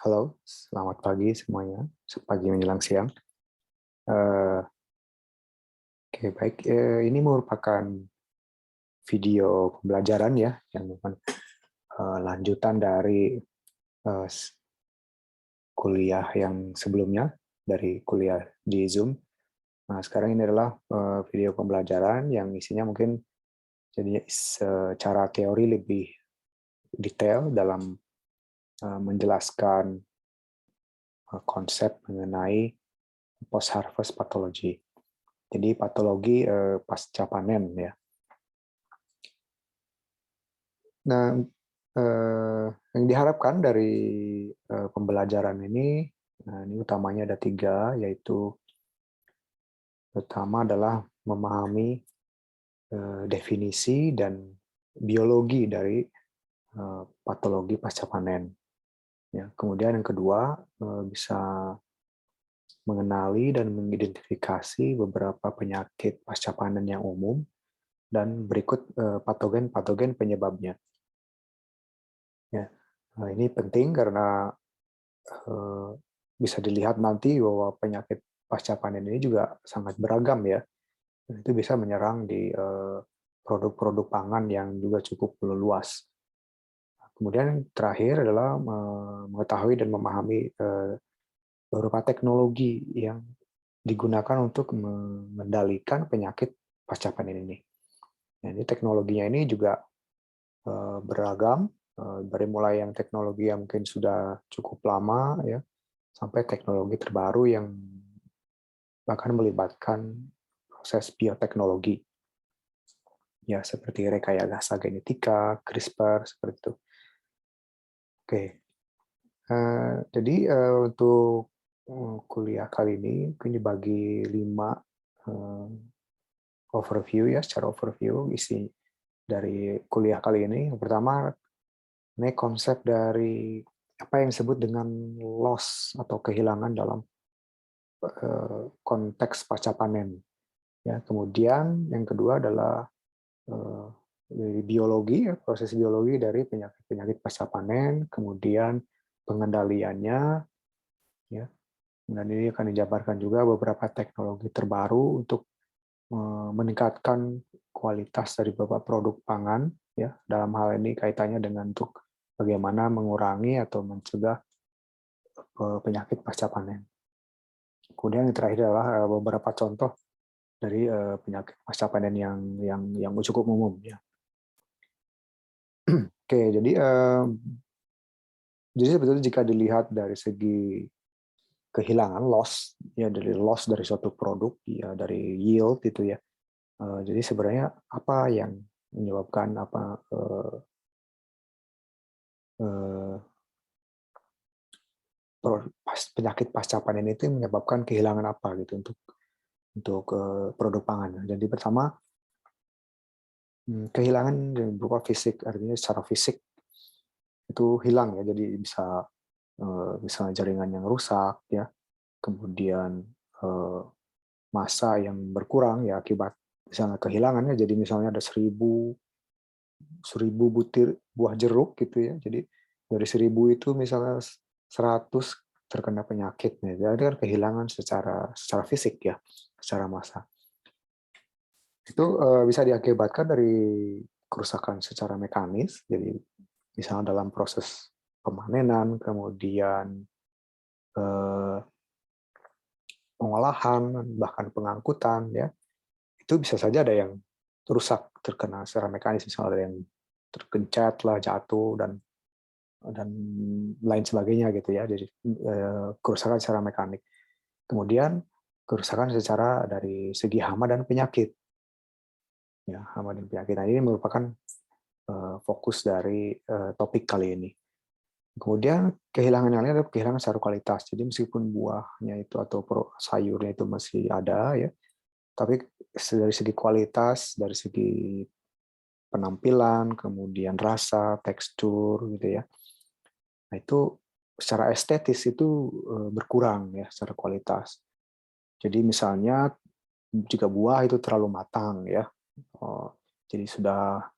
Halo, selamat pagi semuanya. Pagi menjelang siang. Eh, Oke, baik. Ini merupakan video pembelajaran ya, yang bukan lanjutan dari eh, kuliah yang sebelumnya, dari kuliah di Zoom. Nah, sekarang ini adalah video pembelajaran yang isinya mungkin jadi secara teori lebih detail dalam menjelaskan konsep mengenai post-harvest pathology. Jadi patologi pasca panen ya. Nah, yang diharapkan dari pembelajaran ini, nah ini utamanya ada tiga, yaitu pertama adalah memahami definisi dan biologi dari patologi pasca panen. Ya, kemudian yang kedua bisa mengenali dan mengidentifikasi beberapa penyakit pasca panen yang umum dan berikut patogen-patogen penyebabnya. Ya, nah, ini penting karena eh, bisa dilihat nanti bahwa penyakit pasca panen ini juga sangat beragam ya. Dan itu bisa menyerang di produk-produk pangan yang juga cukup luas. Kemudian terakhir adalah mengetahui dan memahami beberapa teknologi yang digunakan untuk mengendalikan penyakit pasca panen ini. Nah, ini teknologinya ini juga beragam, dari mulai yang teknologi yang mungkin sudah cukup lama ya, sampai teknologi terbaru yang bahkan melibatkan proses bioteknologi, ya seperti rekayasa genetika, CRISPR, seperti itu. Oke, jadi untuk kuliah kali ini dibagi 5 eh, overview ya, secara overview isi dari kuliah kali ini. Yang pertama, ini konsep dari apa yang disebut dengan loss atau kehilangan dalam konteks pasca panen. Ya, kemudian yang kedua adalah eh, dari biologi, ya, proses biologi dari penyakit-penyakit pasca panen, kemudian pengendaliannya, ya, dan ini akan dijabarkan juga beberapa teknologi terbaru untuk meningkatkan kualitas dari beberapa produk pangan, ya, dalam hal ini kaitannya dengan untuk bagaimana mengurangi atau mencegah penyakit pasca panen. Kemudian yang terakhir adalah beberapa contoh dari penyakit pasca panen yang cukup umum, ya. Oke, jadi sebetulnya jika dilihat dari segi kehilangan loss, ya dari loss dari suatu produk, ya dari yield itu ya. Jadi sebenarnya apa yang menyebabkan eh, penyakit pasca panen itu menyebabkan kehilangan apa gitu untuk produk pangan. Jadi pertama, kehilangan berupa fisik, artinya secara fisik itu hilang ya. Jadi bisa misalnya jaringan yang rusak ya, kemudian eh, massa yang berkurang ya akibat misalnya kehilangannya. Jadi misalnya ada 1000 butir buah jeruk gitu ya. Jadi dari 1000 itu misalnya 100 terkena penyakit nih. Jadi kan kehilangan secara fisik ya, secara massa. Itu bisa diakibatkan dari kerusakan secara mekanis. Jadi misalnya dalam proses pemanenan, kemudian eh, pengolahan, bahkan pengangkutan ya. Itu bisa saja ada yang rusak terkena secara mekanis, misalnya ada yang tergencet lah, jatuh dan lain sebagainya gitu ya. Jadi kerusakan secara mekanik. Kemudian kerusakan secara dari segi hama dan penyakit. Ya, hama dan penyakit. Nah, ini merupakan fokus dari topik kali ini. Kemudian kehilangan yang lain adalah kehilangan secara kualitas. Jadi meskipun buahnya itu atau sayurnya itu masih ada ya, tapi dari segi kualitas, dari segi penampilan, kemudian rasa, tekstur gitu ya. Nah, itu secara estetis itu berkurang ya secara kualitas. Jadi misalnya jika buah itu terlalu matang ya, jadi sudah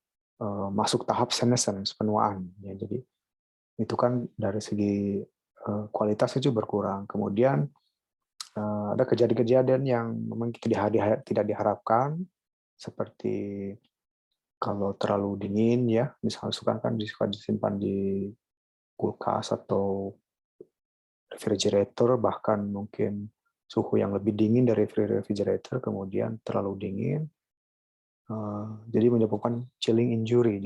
masuk tahap senescence, penuaan ya. Jadi itu kan dari segi kualitas itu berkurang. Kemudian ada kejadian-kejadian yang memang tidak diharapkan, seperti kalau terlalu dingin ya, misalnya suka disimpan di kulkas atau refrigerator, bahkan mungkin suhu yang lebih dingin dari refrigerator, kemudian terlalu dingin, jadi menyebabkan chilling injury.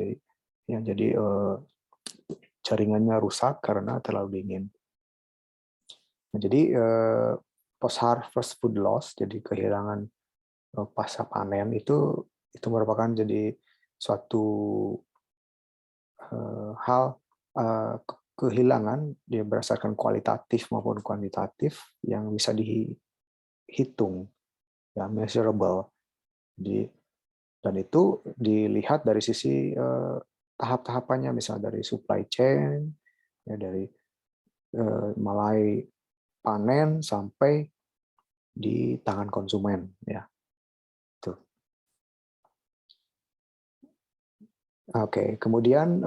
Jadi jaringannya rusak karena terlalu dingin. Nah, jadi post harvest food loss, jadi kehilangan pasca panen itu merupakan jadi suatu hal kehilangan dia berdasarkan kualitatif maupun kuantitatif yang bisa dihitung, ya, measurable. Jadi, dan itu dilihat dari sisi tahap-tahapannya, misalnya dari supply chain, ya, dari mulai panen sampai di tangan konsumen, ya. Tuh. Oke, kemudian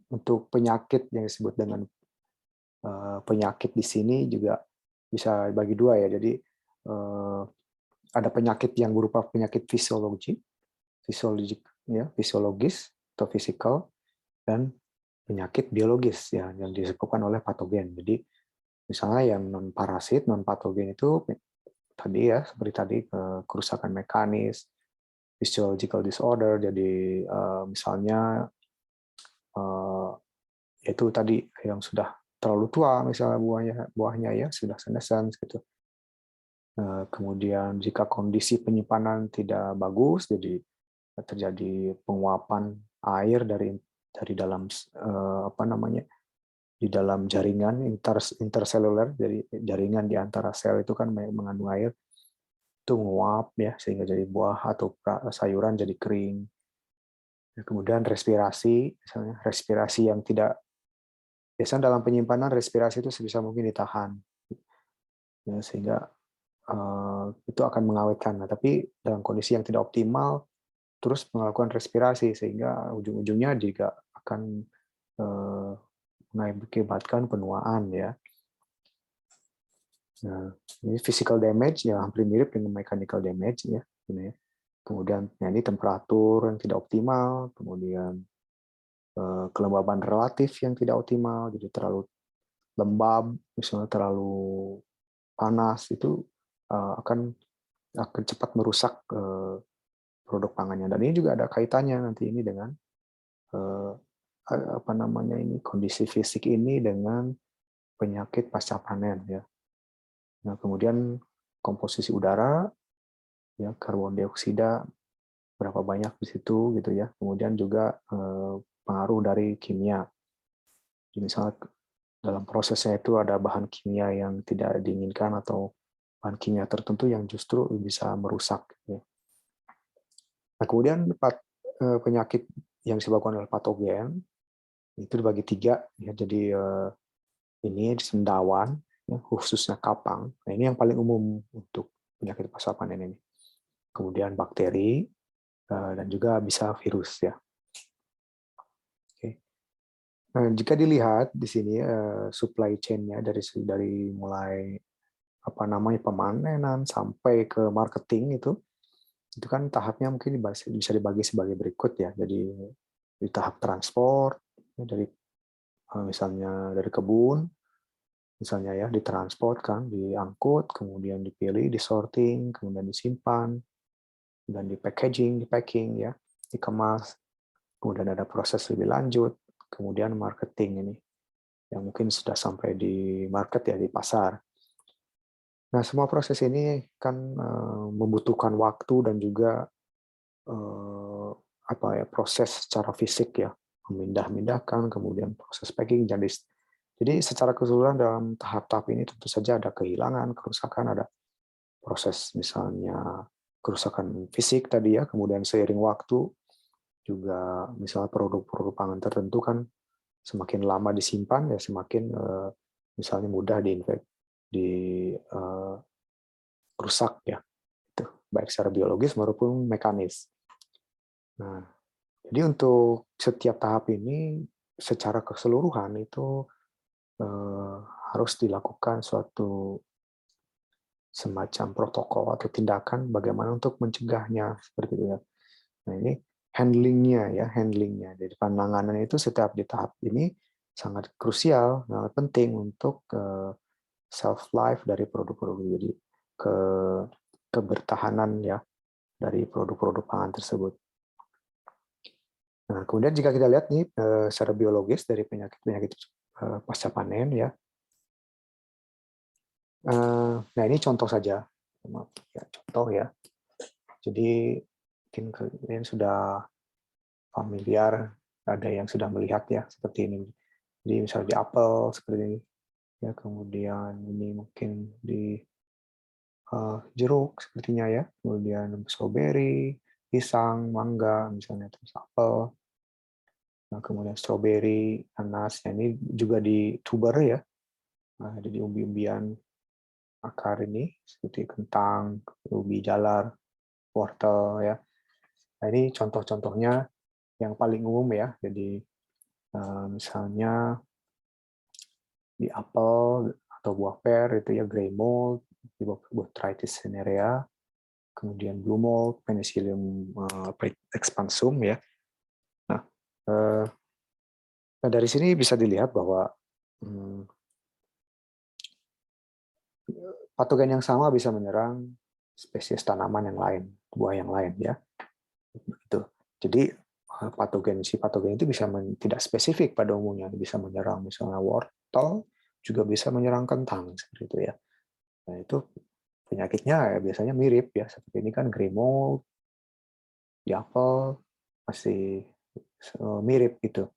untuk penyakit yang disebut dengan penyakit di sini juga bisa bagi dua, ya. Jadi ada penyakit yang berupa penyakit fisiologis atau fisikal, dan penyakit biologis, ya, yang disebabkan oleh patogen. Jadi misalnya yang non parasit, non patogen itu tadi, ya, seperti tadi kerusakan mekanis, physiological disorder. Jadi misalnya itu tadi yang sudah terlalu tua, misalnya buahnya ya sudah senescence gitu. Kemudian jika kondisi penyimpanan tidak bagus, jadi terjadi penguapan air dari dalam apa namanya, di dalam jaringan interseluler, jadi jaringan di antara sel itu kan mengandung air, itu menguap, ya, sehingga jadi buah atau sayuran jadi kering. Kemudian respirasi, misalnya respirasi yang tidak, biasanya dalam penyimpanan respirasi itu sebisa mungkin ditahan, ya, sehingga itu akan mengawetkan. Nah, tapi dalam kondisi yang tidak optimal, terus melakukan respirasi, sehingga ujung-ujungnya juga akan mengakibatkan penuaan, ya. Nah, ini physical damage, ya, hampir mirip dengan mechanical damage, ya. Kemudian ini temperatur yang tidak optimal, kemudian kelembaban relatif yang tidak optimal, jadi terlalu lembab, misalnya terlalu panas, itu akan cepat merusak produk pangannya. Dan ini juga ada kaitannya nanti ini dengan apa namanya ini, kondisi fisik ini dengan penyakit pasca panen, ya. Nah, kemudian komposisi udara, ya, karbon dioksida berapa banyak di situ gitu, ya. Kemudian juga pengaruh dari kimia. Jadi misalnya dalam prosesnya itu ada bahan kimia yang tidak diinginkan atau bahan kimia tertentu yang justru bisa merusak, ya. Nah, kemudian penyakit yang disebabkan oleh patogen itu dibagi tiga, ya. Jadi ini sendawan, ya, khususnya kapang. Nah, ini yang paling umum untuk penyakit pasca panen ini. Kemudian bakteri dan juga bisa virus, ya. Oke. Nah, jika dilihat di sini supply chain-nya dari mulai apa namanya pemanenan sampai ke marketing itu kan tahapnya mungkin bisa dibagi sebagai berikut, ya. Jadi di tahap transport, ya, dari misalnya dari kebun, misalnya, ya, ditransport kan, diangkut, kemudian dipilih, disorting, kemudian disimpan, dan di packaging, di packing, ya, dikemas, kemudian ada proses lebih lanjut, kemudian marketing ini yang mungkin sudah sampai di market, ya, di pasar. Nah, semua proses ini kan membutuhkan waktu dan juga apa ya, proses secara fisik, ya, memindah-mindahkan, kemudian proses packing. Jadi secara keseluruhan dalam tahap-tahap ini tentu saja ada kehilangan, kerusakan, ada proses misalnya kerusakan fisik tadi, ya, kemudian seiring waktu juga misalnya produk-produk pangan tertentu kan semakin lama disimpan, ya, semakin misalnya mudah rusak, ya, itu baik secara biologis maupun mekanis. Nah, jadi untuk setiap tahap ini secara keseluruhan itu eh, harus dilakukan suatu semacam protokol atau tindakan bagaimana untuk mencegahnya seperti itu ya. Nah ini handlingnya. Jadi penanganan itu setiap di tahap ini sangat krusial, sangat penting untuk self life dari produk-produk, jadi ke kebertahanan ya dari produk-produk pangan tersebut. Nah, kemudian jika kita lihat nih secara biologis dari penyakit-penyakit pasca panen ya. Nah, ini contoh saja. Maaf, ya, contoh ya. Jadi mungkin kalian sudah familiar, ada yang sudah melihat ya seperti ini. Jadi misalnya di apel seperti ini ya, kemudian ini mungkin di jeruk sepertinya ya, kemudian strawberry, pisang, mangga misalnya, terus apel. Nah, kemudian strawberry, nanas, ya, ini juga di tuber ya. Nah, ada di umbi-umbian akar ini seperti kentang, ubi jalar, wortel ya. Nah, ini contoh-contohnya yang paling umum ya. Jadi misalnya di apel atau buah per itu ya grey mold, di Botrytis cinerea, kemudian blue mold, Penicillium expansum ya. Nah, nah dari sini bisa dilihat bahwa patogen yang sama bisa menyerang spesies tanaman yang lain, buah yang lain ya. Begitu. Jadi si patogen itu bisa tidak spesifik pada umumnya, bisa menyerang misalnya wortel, juga bisa menyerang kentang seperti itu ya. Nah, itu penyakitnya ya biasanya mirip ya, seperti ini kan grey mold di apel masih mirip gitu.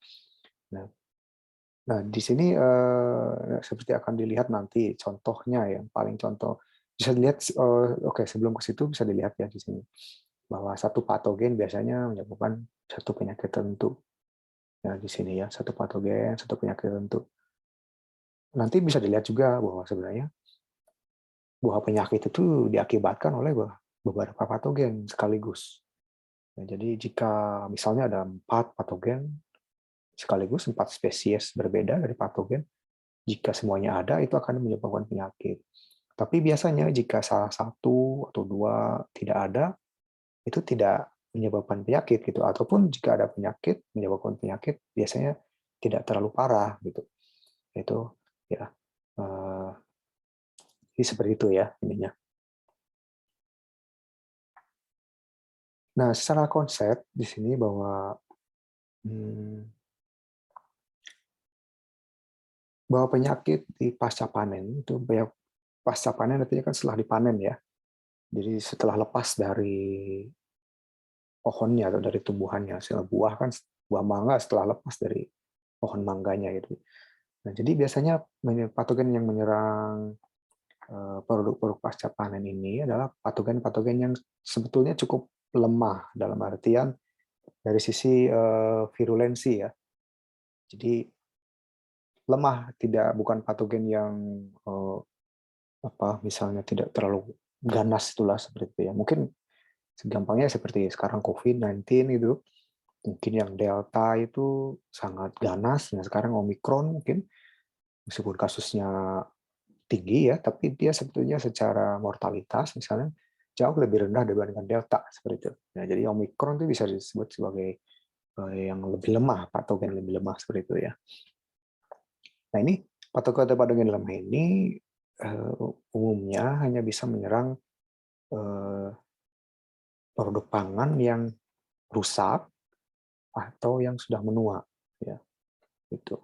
Nah, di sini seperti akan dilihat nanti contohnya yang paling contoh bisa dilihat. Oke, sebelum ke situ bisa dilihat ya di sini bahwa satu patogen biasanya menyebabkan satu penyakit tertentu. Ya di sini ya, satu patogen, satu penyakit tertentu. Nanti bisa dilihat juga bahwa sebenarnya buah penyakit itu diakibatkan oleh beberapa patogen sekaligus. Ya, jadi jika misalnya ada 4 patogen sekaligus, 4 spesies berbeda dari patogen, jika semuanya ada, itu akan menyebabkan penyakit. Tapi biasanya jika salah satu atau dua tidak ada, itu tidak menyebabkan penyakit gitu. Ataupun jika ada penyakit menyebabkan penyakit, biasanya tidak terlalu parah gitu. Itu ya, jadi seperti itu ya ininya. Nah, secara konsep di sini bahwa bahwa penyakit di pasca panen itu, pasca panen artinya kan setelah dipanen ya. Jadi setelah lepas dari pohonnya atau dari tumbuhannya, hasil buah kan, buah mangga setelah lepas dari pohon mangganya gitu. Nah, jadi biasanya patogen yang menyerang produk-produk pasca panen ini adalah patogen-patogen yang sebetulnya cukup lemah dalam artian dari sisi virulensi ya. Jadi lemah, bukan patogen yang misalnya tidak terlalu ganas itulah seperti itu ya. Mungkin segampangnya seperti sekarang COVID-19 itu, mungkin yang Delta itu sangat ganas, nah sekarang Omicron mungkin meskipun kasusnya tinggi ya, tapi dia sebetulnya secara mortalitas misalnya jauh lebih rendah dibandingkan Delta seperti itu. Nah, jadi Omicron itu bisa disebut sebagai yang lebih lemah, patogen lebih lemah seperti itu ya. Nah ini patogen lemah ini umumnya hanya bisa menyerang produk pangan yang rusak atau yang sudah menua ya itu.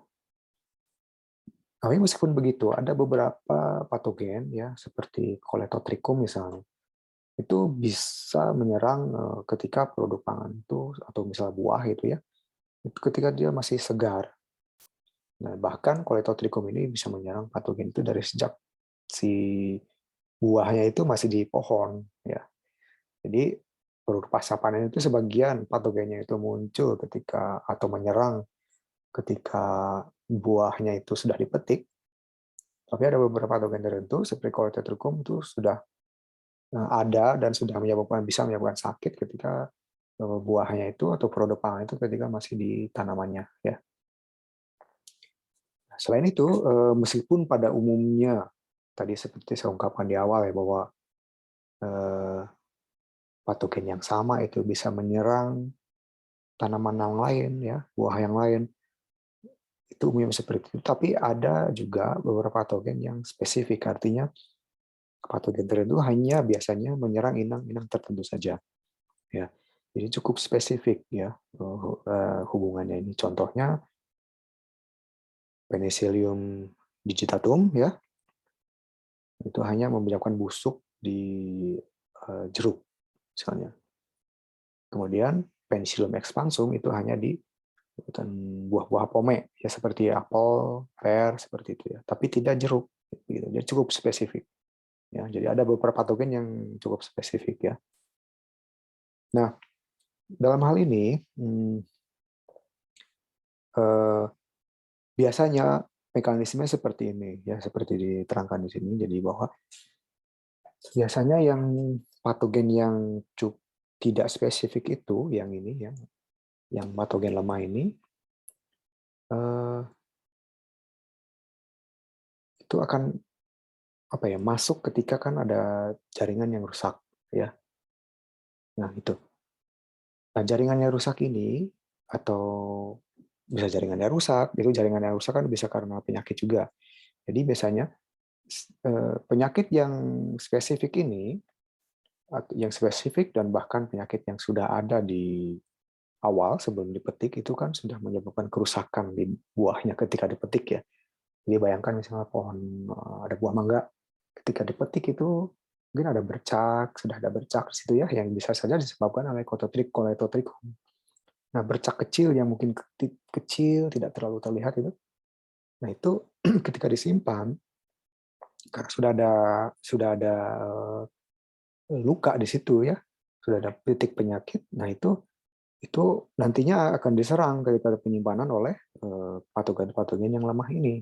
Tapi meskipun begitu ada beberapa patogen ya seperti Cholectotrichum misalnya itu bisa menyerang ketika produk pangan itu atau misalnya buah itu ya itu ketika dia masih segar. Nah, bahkan Cholectotrichum ini bisa menyerang patogen itu dari sejak si buahnya itu masih di pohon ya. Jadi produk pasca panen itu sebagian patogennya itu muncul ketika atau menyerang ketika buahnya itu sudah dipetik. Tapi ada beberapa patogen tertentu seperti Cholectotrichum itu sudah ada dan sudah bisa menyebabkan sakit ketika buahnya itu atau produk pangan itu ketika masih di tanamannya ya. Selain itu, meskipun pada umumnya tadi seperti saya ungkapkan di awal ya bahwa eh, patogen yang sama itu bisa menyerang tanaman yang lain, ya, buah yang lain, itu umumnya seperti itu. Tapi ada juga beberapa patogen yang spesifik, artinya patogen tertentu hanya biasanya menyerang inang-inang tertentu saja. Ya, jadi cukup spesifik ya hubungannya ini. Contohnya Penicillium digitatum ya, itu hanya menyebabkan busuk di jeruk misalnya. Kemudian Penicillium expansum itu hanya di buah-buah pome ya seperti apel, pear seperti itu ya, tapi tidak jeruk gitu. Jadi cukup spesifik ya. Jadi ada beberapa patogen yang cukup spesifik ya. Nah, dalam hal ini biasanya mekanisme seperti ini ya, seperti diterangkan di sini. Jadi bahwa biasanya yang patogen yang tidak spesifik itu, yang ini ya, yang patogen lemah ini itu akan apa ya, masuk ketika kan ada jaringan yang rusak ya. Nah, itu. Nah, jaringan yang rusak ini atau bisa jaringannya rusak, itu jaringan yang rusak kan bisa karena penyakit juga. Jadi biasanya penyakit yang spesifik ini, yang spesifik dan bahkan penyakit yang sudah ada di awal sebelum dipetik itu kan sudah menyebabkan kerusakan di buahnya ketika dipetik ya. Jadi bayangkan misalnya pohon ada buah mangga, ketika dipetik itu mungkin ada bercak, sudah ada bercak di situ ya, yang bisa saja disebabkan oleh Coletotrichum. Nah, bercak kecil yang mungkin kecil tidak terlalu terlihat itu. Nah, itu ketika disimpan karena sudah ada luka di situ ya, sudah ada titik penyakit. Nah, itu nantinya akan diserang ketika penyimpanan oleh patogen-patogen yang lemah ini.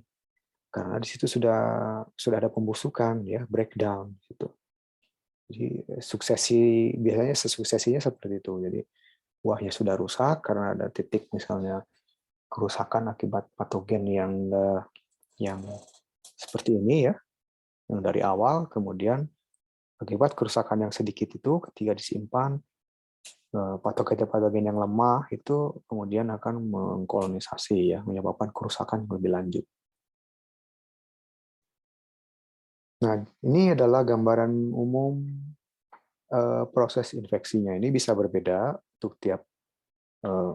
Karena di situ sudah ada pembusukan ya, breakdown gitu. Jadi biasanya suksesinya seperti itu. Jadi buahnya sudah rusak karena ada titik misalnya kerusakan akibat patogen yang seperti ini ya, yang dari awal, kemudian akibat kerusakan yang sedikit itu ketika disimpan patogen-patogen yang lemah itu kemudian akan mengkolonisasi ya, menyebabkan kerusakan yang lebih lanjut. Nah, ini adalah gambaran umum proses infeksinya. Ini bisa berbeda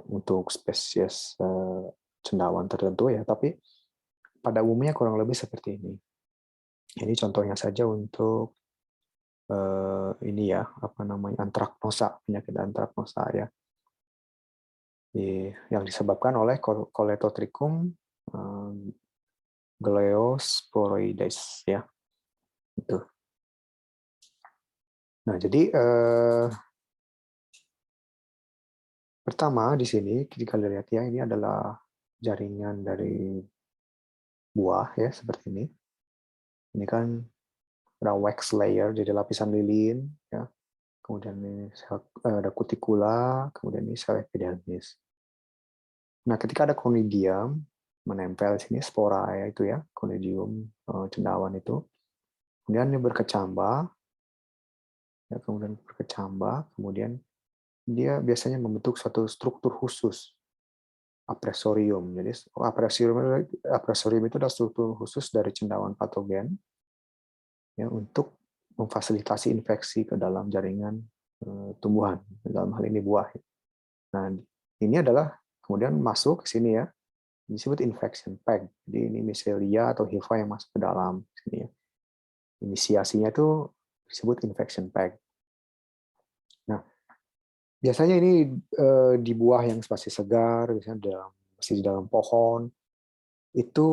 untuk spesies cendawan tertentu ya, tapi pada umumnya kurang lebih seperti ini. Ini contohnya saja untuk ini ya, apa namanya, antraknosa, penyakit antraknosa ya, yang disebabkan oleh Coletotrichum gliosporoides ya, itu. Nah, jadi pertama di sini kita lihat ya, ini adalah jaringan dari buah ya seperti ini. Ini kan ada wax layer, jadi lapisan lilin ya. Kemudian ini ada kutikula, kemudian ini sel epidermis. Nah, ketika ada conidium menempel di sini, spora ya itu ya, conidium cendawan itu. Kemudian ini berkecambah, ya, kemudian dia biasanya membentuk suatu struktur khusus, apresorium. Jadi apresorium itu adalah struktur khusus dari cendawan patogen ya untuk memfasilitasi infeksi ke dalam jaringan tumbuhan, dalam hal ini buah. Nah, ini adalah kemudian masuk ke sini ya, disebut infection pack. Jadi ini micellia atau hifa yang masuk ke dalam sini ya. Inisiasinya itu disebut infection pack. Nah, biasanya ini di buah yang masih segar, biasanya masih di dalam pohon, itu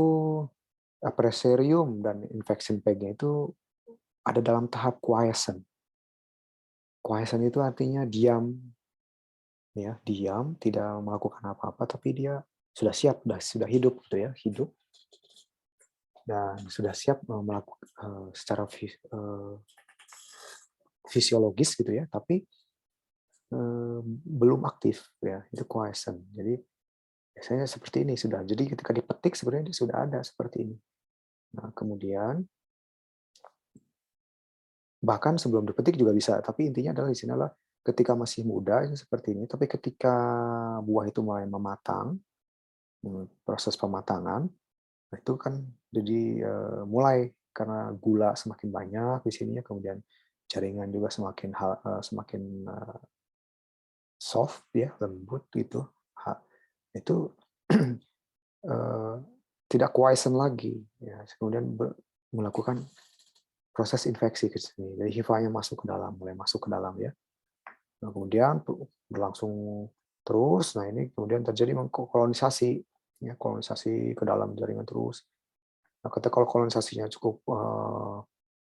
apresorium dan infection pack-nya itu ada dalam tahap quiescent. Quiescent itu artinya diam, ya, diam, tidak melakukan apa-apa, tapi dia sudah siap, sudah hidup, gitu ya, hidup dan sudah siap melakukan secara fisiologis gitu ya, tapi belum aktif ya, itu quiescent. Jadi Biasanya seperti ini sudah. Jadi ketika dipetik sebenarnya dia sudah ada seperti ini. Nah, kemudian bahkan sebelum dipetik juga bisa, tapi intinya adalah di sini adalah ketika masih muda itu seperti ini, tapi ketika buah itu mulai mematang, proses pematangan, nah itu kan jadi, mulai karena gula semakin banyak di sini ya, kemudian jaringan juga semakin, soft ya, lembut gitu, itu, eee, tidak quiescent lagi ya, kemudian melakukan proses infeksi ke sini. Jadi hifanya masuk ke dalam, mulai masuk ke dalam ya. Nah, kemudian berlangsung terus, nah ini kemudian terjadi kolonisasi, ya, kolonisasi ke dalam jaringan terus. Nah, ketika kalau kolonisasinya cukup,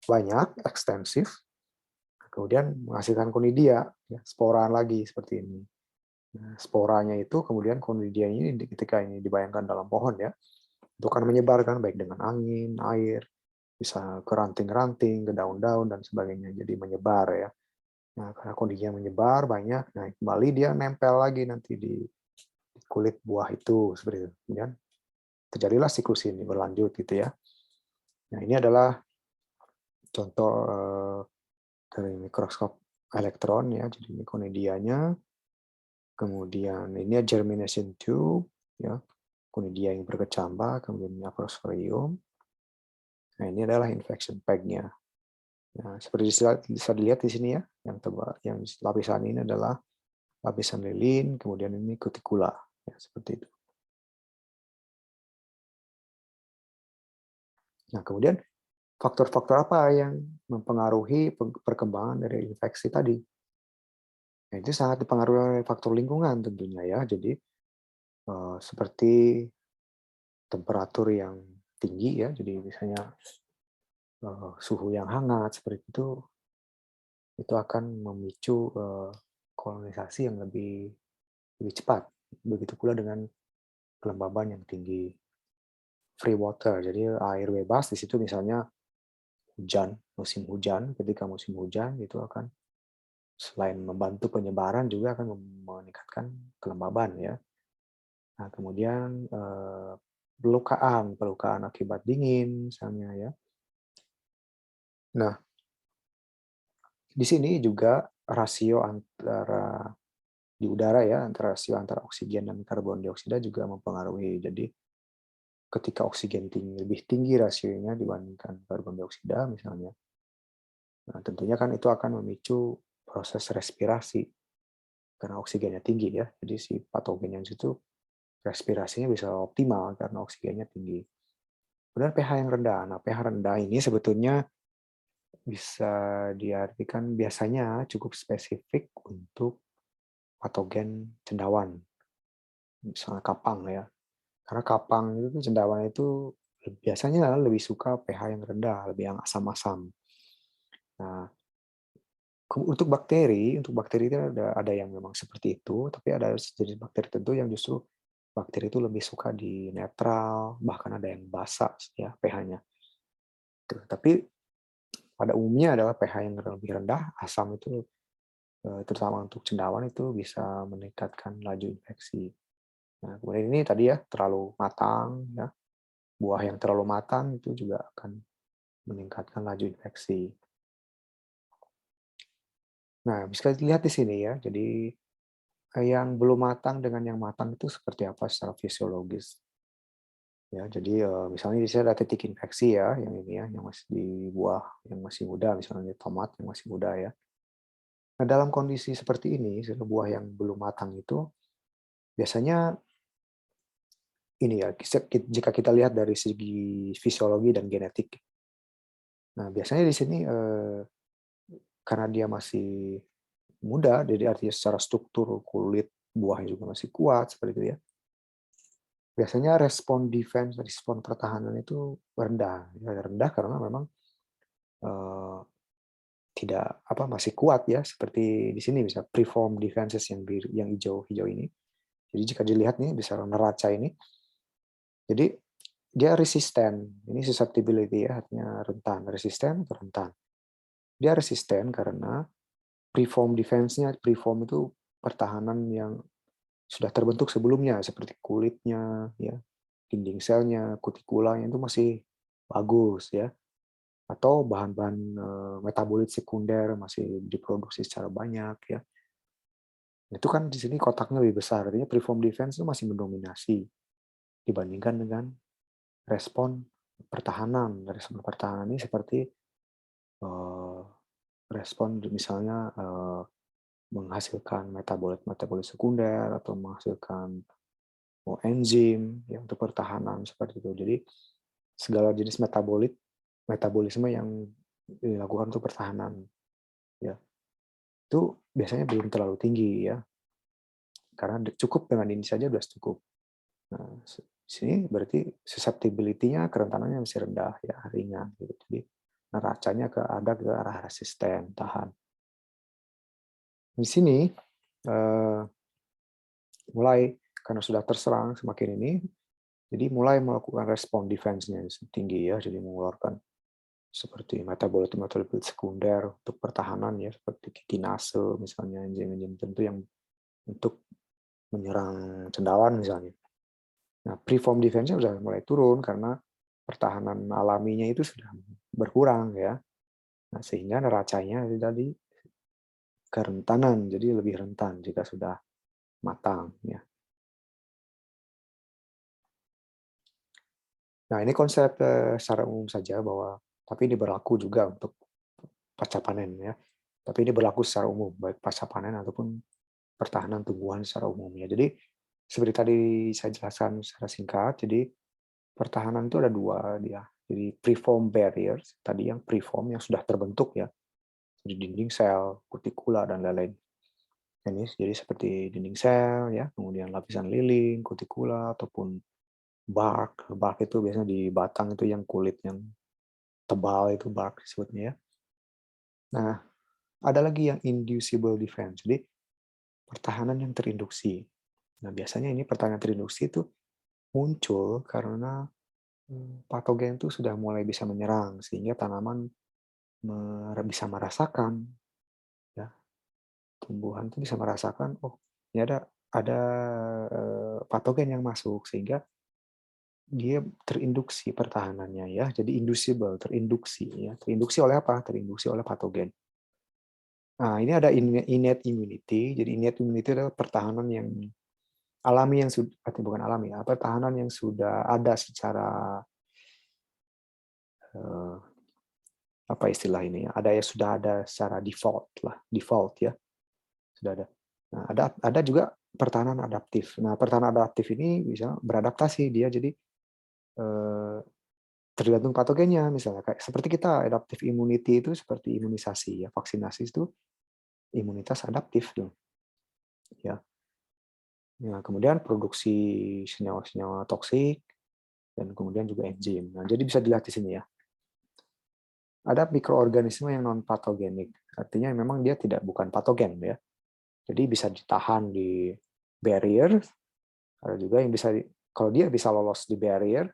banyak, ekstensif, kemudian menghasilkan konidia, ya, sporaan lagi seperti ini. Nah, sporanya itu kemudian konidia ini ketika ini dibayangkan dalam pohon ya, itu akan menyebarkan baik dengan angin, air, bisa ke ranting-ranting, ke daun-daun dan sebagainya. Jadi menyebar ya. Nah, karena kondisinya menyebar banyak, nah kembali dia nempel lagi nanti di kulit buah itu, seperti itu. Kemudian terjadilah siklus ini berlanjut gitu ya. Nah, ini adalah contoh, dari mikroskop elektron ya, jadi ini konidianya, kemudian ini germination tube ya, konidia yang berkecambah, kemudian ini acrosorium. Nah, ini adalah infection pack-nya. Nah, seperti bisa dilihat di sini ya, yang lapisan ini adalah lapisan lilin, kemudian ini kutikula, ya, seperti itu. Nah, kemudian faktor-faktor apa yang mempengaruhi perkembangan dari infeksi tadi? Nah, itu sangat dipengaruhi oleh faktor lingkungan tentunya ya. Jadi seperti temperatur yang tinggi ya, jadi misalnya suhu yang hangat seperti itu akan memicu kolonisasi yang lebih cepat. Begitu pula dengan kelembaban yang tinggi, free water, jadi air bebas di situ misalnya musim hujan, ketika musim hujan itu akan selain membantu penyebaran juga akan meningkatkan kelembaban ya. Nah, kemudian, pelukaan akibat dingin misalnya ya. Nah, di sini juga rasio antara di udara ya, rasio antara oksigen dan karbon dioksida juga mempengaruhi. Jadi ketika oksigen lebih tinggi rasionya dibandingkan karbon dioksida misalnya, nah tentunya kan itu akan memicu proses respirasi karena oksigennya tinggi ya. Jadi si patogen yang situ respirasinya bisa optimal karena oksigennya tinggi. Kemudian pH yang rendah. Nah, pH rendah ini sebetulnya bisa diartikan biasanya cukup spesifik untuk patogen cendawan, misalnya kapang ya. Karena kapang itu cendawan itu biasanya lebih suka pH yang rendah, lebih yang asam-asam. Nah, untuk bakteri itu ada yang memang seperti itu, tapi ada jenis bakteri tertentu yang justru bakteri itu lebih suka di netral, bahkan ada yang basa ya pH-nya. Tapi pada umumnya adalah pH yang lebih rendah, asam itu terutama untuk cendawan itu bisa meningkatkan laju infeksi. Nah, kemudian ini tadi ya terlalu matang ya, buah yang terlalu matang itu juga akan meningkatkan laju infeksi. Nah, bisa dilihat di sini ya. Jadi yang belum matang dengan yang matang itu seperti apa secara fisiologis. Ya, jadi misalnya di sini ada titik infeksi ya, yang ini ya, yang masih di buah yang masih muda, misalnya tomat yang masih muda ya. Nah, dalam kondisi seperti ini, buah yang belum matang itu biasanya ini ya, jika kita lihat dari segi fisiologi dan genetik. Nah, biasanya di sini karena dia masih muda, jadi artinya secara struktur kulit buahnya juga masih kuat seperti itu ya. Biasanya respon defense, respon pertahanan itu rendah. Ya, rendah karena memang eh, tidak masih kuat ya, seperti di sini bisa preform defenses yang hijau-hijau ini. Jadi jika dilihat nih bisa neraca ini, jadi dia resisten. Ini susceptibility ya, artinya rentan, resisten atau rentan. Dia resisten karena preform defense-nya, preform itu pertahanan yang sudah terbentuk sebelumnya seperti kulitnya, ya, dinding selnya, kutikulanya itu masih bagus ya, atau bahan-bahan metabolit sekunder masih diproduksi secara banyak ya. Itu kan di sini kotaknya lebih besar, artinya preform defense itu masih mendominasi dibandingkan dengan respon pertahanan. Respon pertahanan ini seperti eh, respon misalnya menghasilkan metabolit sekunder atau menghasilkan enzim ya untuk pertahanan seperti itu. Jadi segala jenis metabolisme yang dilakukan untuk pertahanan ya itu biasanya belum terlalu tinggi ya, karena cukup dengan ini saja sudah cukup. Nah, sini berarti susceptibility-nya, kerentanannya masih rendah ya, ringan gitu. Jadi neracanya ada ke arah resisten, tahan. Di sini mulai karena sudah terserang semakin ini, jadi mulai melakukan respon defense-nya tinggi ya, jadi mengeluarkan seperti metabolit sekunder untuk pertahanan ya, seperti kitinase misalnya, enzim-enzim tertentu yang untuk menyerang cendawan misalnya. Nah, preform defense-nya sudah mulai turun karena pertahanan alaminya itu sudah berkurang ya. Nah, sehingga neracanya tadi kerentanan, jadi lebih rentan jika sudah matang ya. Nah, ini konsep secara umum saja bahwa tapi ini berlaku juga untuk pasca panen ya. Tapi ini berlaku secara umum baik pasca panen ataupun pertahanan tumbuhan secara umum ya. Jadi seperti tadi saya jelaskan secara singkat, jadi pertahanan itu ada dua dia. Jadi preform barriers, tadi yang preform yang sudah terbentuk ya, di dinding sel, kutikula dan lain-lain. Ini jadi seperti dinding sel ya, kemudian lapisan liling, kutikula ataupun bark. Bark itu biasanya di batang itu yang kulit yang tebal itu bark disebutnya ya. Nah, ada lagi yang inducible defense. Jadi pertahanan yang terinduksi. Nah, biasanya ini pertahanan terinduksi itu muncul karena patogen itu sudah mulai bisa menyerang sehingga tanaman bisa merasakan ya, tumbuhan itu bisa merasakan oh ini ada patogen yang masuk sehingga dia terinduksi pertahanannya ya. Jadi inducible, terinduksi ya. Terinduksi oleh apa? Terinduksi oleh patogen. Nah, ini ada innate immunity. Jadi innate immunity adalah pertahanan yang alami yang sudah bukan alami ya, pertahanan yang sudah ada secara apa istilah ini? Ada yang sudah ada secara default ya, sudah ada. Nah, ada juga pertahanan adaptif. Nah, pertahanan adaptif ini bisa beradaptasi dia jadi tergantung patogennya misalnya kayak seperti kita adaptive immunity itu seperti imunisasi ya, vaksinasi itu imunitas adaptif dong ya. Nah, kemudian produksi senyawa-senyawa toksik dan kemudian juga enzim. Nah, jadi bisa dilihat di sini ya. Ada mikroorganisme yang non patogenik, artinya memang dia bukan patogen ya. Jadi bisa ditahan di barrier, ada juga yang bisa kalau dia bisa lolos di barrier,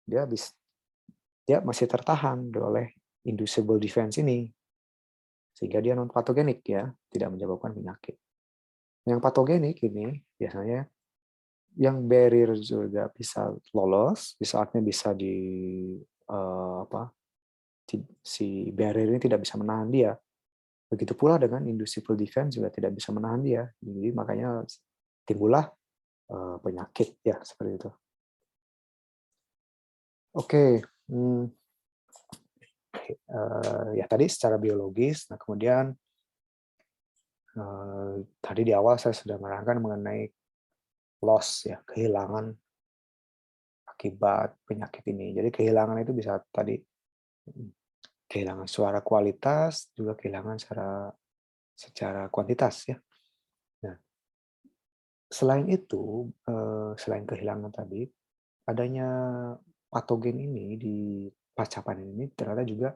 dia masih tertahan oleh inducible defense ini sehingga dia non patogenik ya, tidak menyebabkan penyakit. Yang patogenik ini biasanya yang barrier juga bisa lolos, saatnya bisa apa si barrier ini tidak bisa menahan dia. Begitu pula dengan inducible defense juga tidak bisa menahan dia. Jadi makanya timbullah penyakit ya seperti itu. Oke, ya tadi secara biologis. Nah kemudian tadi di awal saya sudah menerangkan mengenai loss ya, kehilangan akibat penyakit ini. Jadi kehilangan itu bisa tadi kehilangan suara kualitas, juga kehilangan secara kuantitas ya. Nah, selain itu, selain kehilangan tadi, adanya patogen ini di pasca panen ini ternyata juga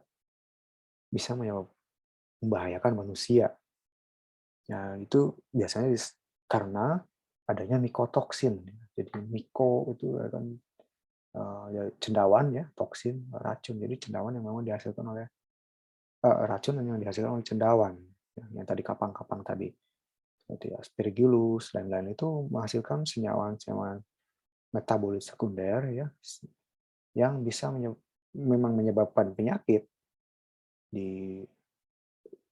bisa membahayakan manusia. Nah, itu biasanya karena adanya mikotoksin. Jadi miko itu kan ya cendawan ya, toksin, racun. Jadi cendawan yang memang dihasilkan oleh racun yang dihasilkan oleh cendawan, yang tadi kapang-kapang tadi. seperti Aspergillus dan lain-lain itu menghasilkan senyawa-senyawa metabolit sekunder ya yang bisa memang menyebabkan penyakit di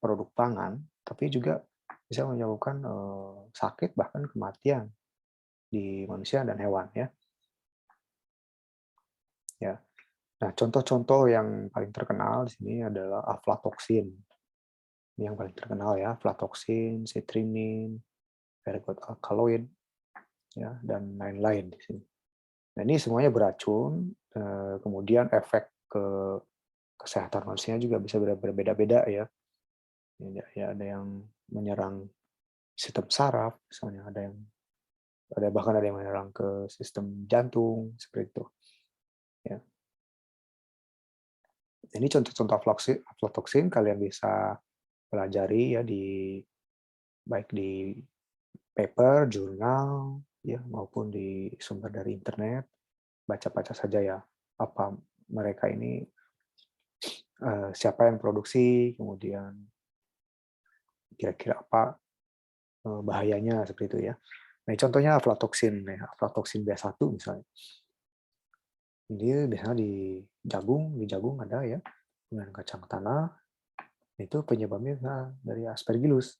produk pangan, tapi juga bisa menyebabkan sakit bahkan kematian di manusia dan hewan ya. Ya. Nah, contoh-contoh yang paling terkenal di sini adalah aflatoksin. Ini yang paling terkenal ya, aflatoksin, citrinin, ergot alkaloid, ya, dan lain-lain di sini. Nah, ini semuanya beracun, kemudian efek ke kesehatan manusia juga bisa berbeda-beda ya. Ya, ada yang menyerang sistem saraf, misalnya bahkan ada yang menyerang ke sistem jantung seperti itu. Ya. Ini contoh-contoh aflatoksin kalian bisa pelajari ya baik di paper, jurnal, ya maupun di sumber dari internet. Baca-baca saja ya apa mereka ini siapa yang produksi, kemudian kira-kira apa bahayanya seperti itu ya. Nah, contohnya aflatoksin ya, aflatoksin B1 misalnya. Ini biasanya di jagung ada ya, kemudian kacang tanah, itu penyebabnya dari Aspergillus.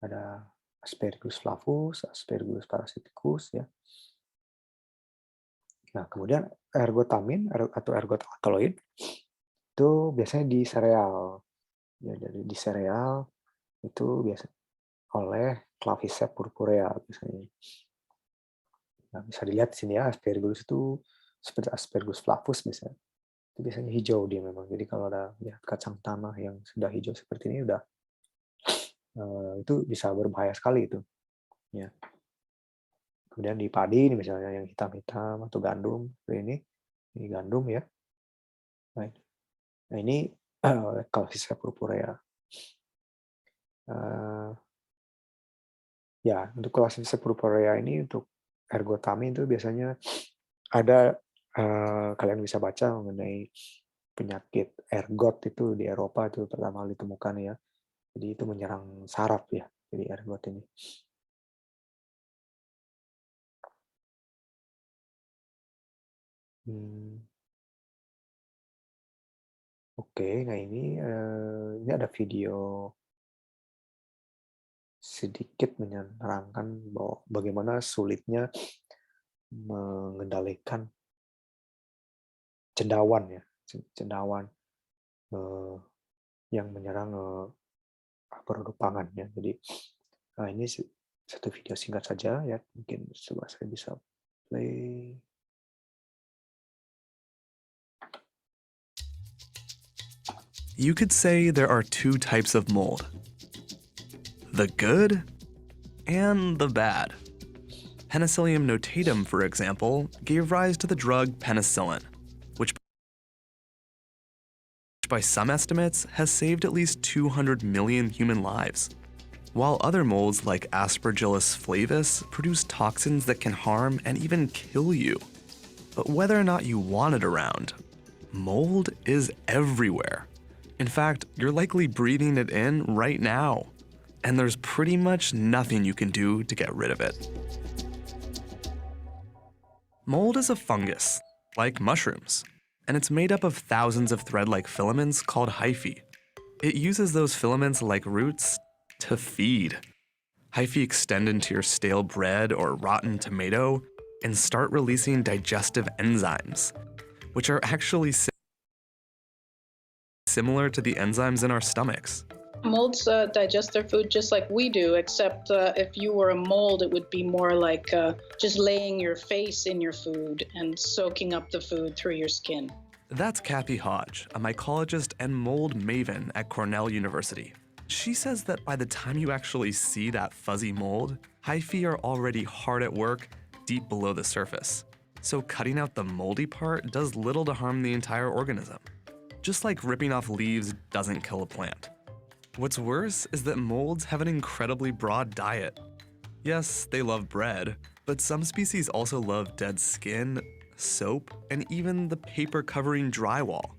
Ada Aspergillus flavus, Aspergillus parasiticus ya. Nah, kemudian ergotamin atau ergot alkaloid itu biasanya di sereal. Ya, jadi di sereal itu biasa oleh Claviceps purpurea misalnya. Nah, bisa dilihat di sini ya, Aspergillus itu seperti Aspergillus flavus misalnya. Itu biasanya hijau dia memang. Jadi kalau ada ya, kacang tanah yang sudah hijau seperti ini itu bisa berbahaya sekali itu. Ya. Kemudian di padi ini misalnya yang hitam-hitam atau gandum ini gandum ya. Nah ini Claviceps purpurea. Ya untuk Claviceps purpurea ini untuk ergotamin itu biasanya ada kalian bisa baca mengenai penyakit ergot itu di Eropa itu pertama kali ditemukan ya. Jadi itu menyerang saraf ya. Jadi ergot ini. Oke, nah ini ada video sedikit menerangkan bahwa bagaimana sulitnya mengendalikan cendawan ya, cendawan yang menyerang produk pangan ya. Jadi ini satu video singkat saja ya, mungkin coba saya bisa play. You could say there are two types of mold: the good and the bad. Penicillium notatum, for example, gave rise to the drug penicillin, which by some estimates has saved at least 200 million human lives. While other molds like Aspergillus flavus produce toxins that can harm and even kill you. But whether or not you want it around, mold is everywhere. In fact, you're likely breathing it in right now, and there's pretty much nothing you can do to get rid of it. Mold is a fungus, like mushrooms, and it's made up of thousands of thread-like filaments called hyphae. It uses those filaments like roots to feed. Hyphae extend into your stale bread or rotten tomato and start releasing digestive enzymes, which are actually similar to the enzymes in our stomachs. Molds digest their food just like we do, except if you were a mold, it would be more like just laying your face in your food and soaking up the food through your skin. That's Kathy Hodge, a mycologist and mold maven at Cornell University. She says that by the time you actually see that fuzzy mold, hyphae are already hard at work deep below the surface. So cutting out the moldy part does little to harm the entire organism. Just like ripping off leaves doesn't kill a plant. What's worse is that molds have an incredibly broad diet. Yes, they love bread, but some species also love dead skin, soap, and even the paper covering drywall.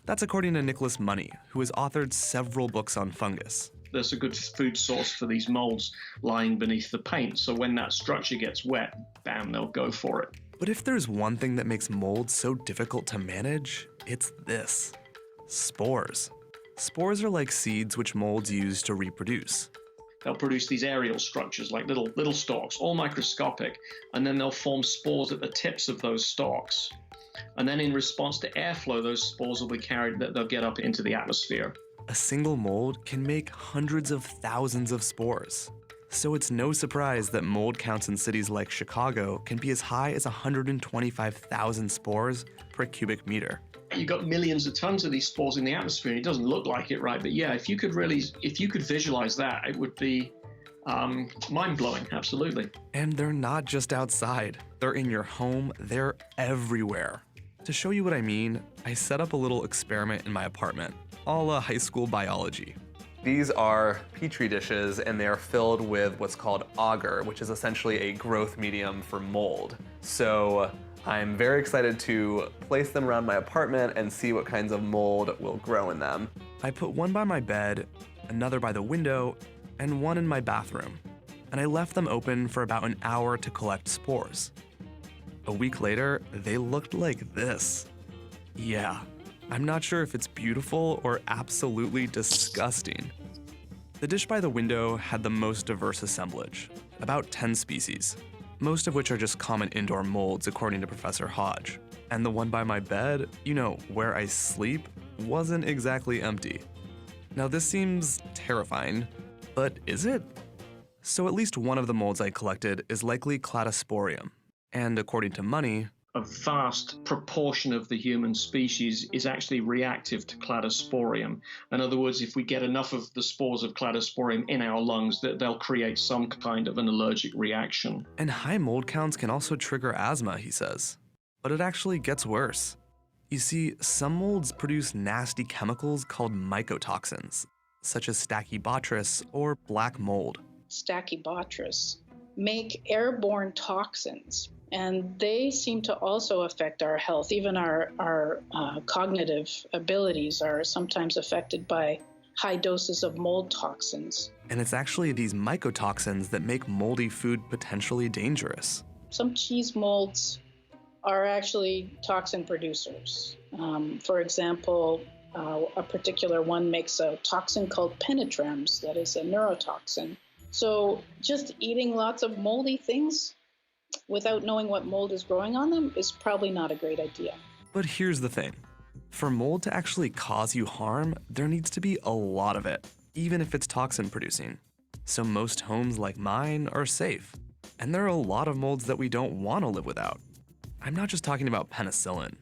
That's according to Nicholas Money, who has authored several books on fungus. there's a good food source for these molds lying beneath the paint. So when that structure gets wet, bam, they'll go for it. But if there's one thing that makes mold so difficult to manage, it's this: spores. Spores are like seeds which molds use to reproduce. They'll produce these aerial structures like little stalks, all microscopic, and then they'll form spores at the tips of those stalks. And then in response to airflow, those spores will be carried, they'll get up into the atmosphere. A single mold can make hundreds of thousands of spores. So it's no surprise that mold counts in cities like Chicago can be as high as 125,000 spores per cubic meter. You've got millions of tons of these spores in the atmosphere, and it doesn't look like it, right? But yeah, if you could visualize that, it would be mind-blowing, absolutely. And they're not just outside. They're in your home, they're everywhere. To show you what I mean, I set up a little experiment in my apartment, a la high school biology. These are Petri dishes, and they are filled with what's called agar, which is essentially a growth medium for mold. So I'm very excited to place them around my apartment and see what kinds of mold will grow in them. I put one by my bed, another by the window, and one in my bathroom. And I left them open for about an hour to collect spores. A week later, they looked like this. Yeah, I'm not sure if it's beautiful or absolutely disgusting. The dish by the window had the most diverse assemblage, about 10 species, most of which are just common indoor molds according to Professor Hodge. And the one by my bed, where I sleep, wasn't exactly empty. Now this seems terrifying, but is it? So at least one of the molds I collected is likely Cladosporium, and according to Money, a vast proportion of the human species is actually reactive to Cladosporium. In other words, if we get enough of the spores of Cladosporium in our lungs, they'll create some kind of an allergic reaction. And high mold counts can also trigger asthma, he says. But it actually gets worse. You see, some molds produce nasty chemicals called mycotoxins, such as Stachybotrys or black mold. Stachybotrys make airborne toxins, and they seem to also affect our health. Even our cognitive abilities are sometimes affected by high doses of mold toxins. And it's actually these mycotoxins that make moldy food potentially dangerous. Some cheese molds are actually toxin producers. For example, a particular one makes a toxin called penetrems that is a neurotoxin. So just eating lots of moldy things without knowing what mold is growing on them is probably not a great idea. But here's the thing. For mold to actually cause you harm, there needs to be a lot of it, even if it's toxin producing. So most homes like mine are safe. And there are a lot of molds that we don't want to live without. I'm not just talking about penicillin,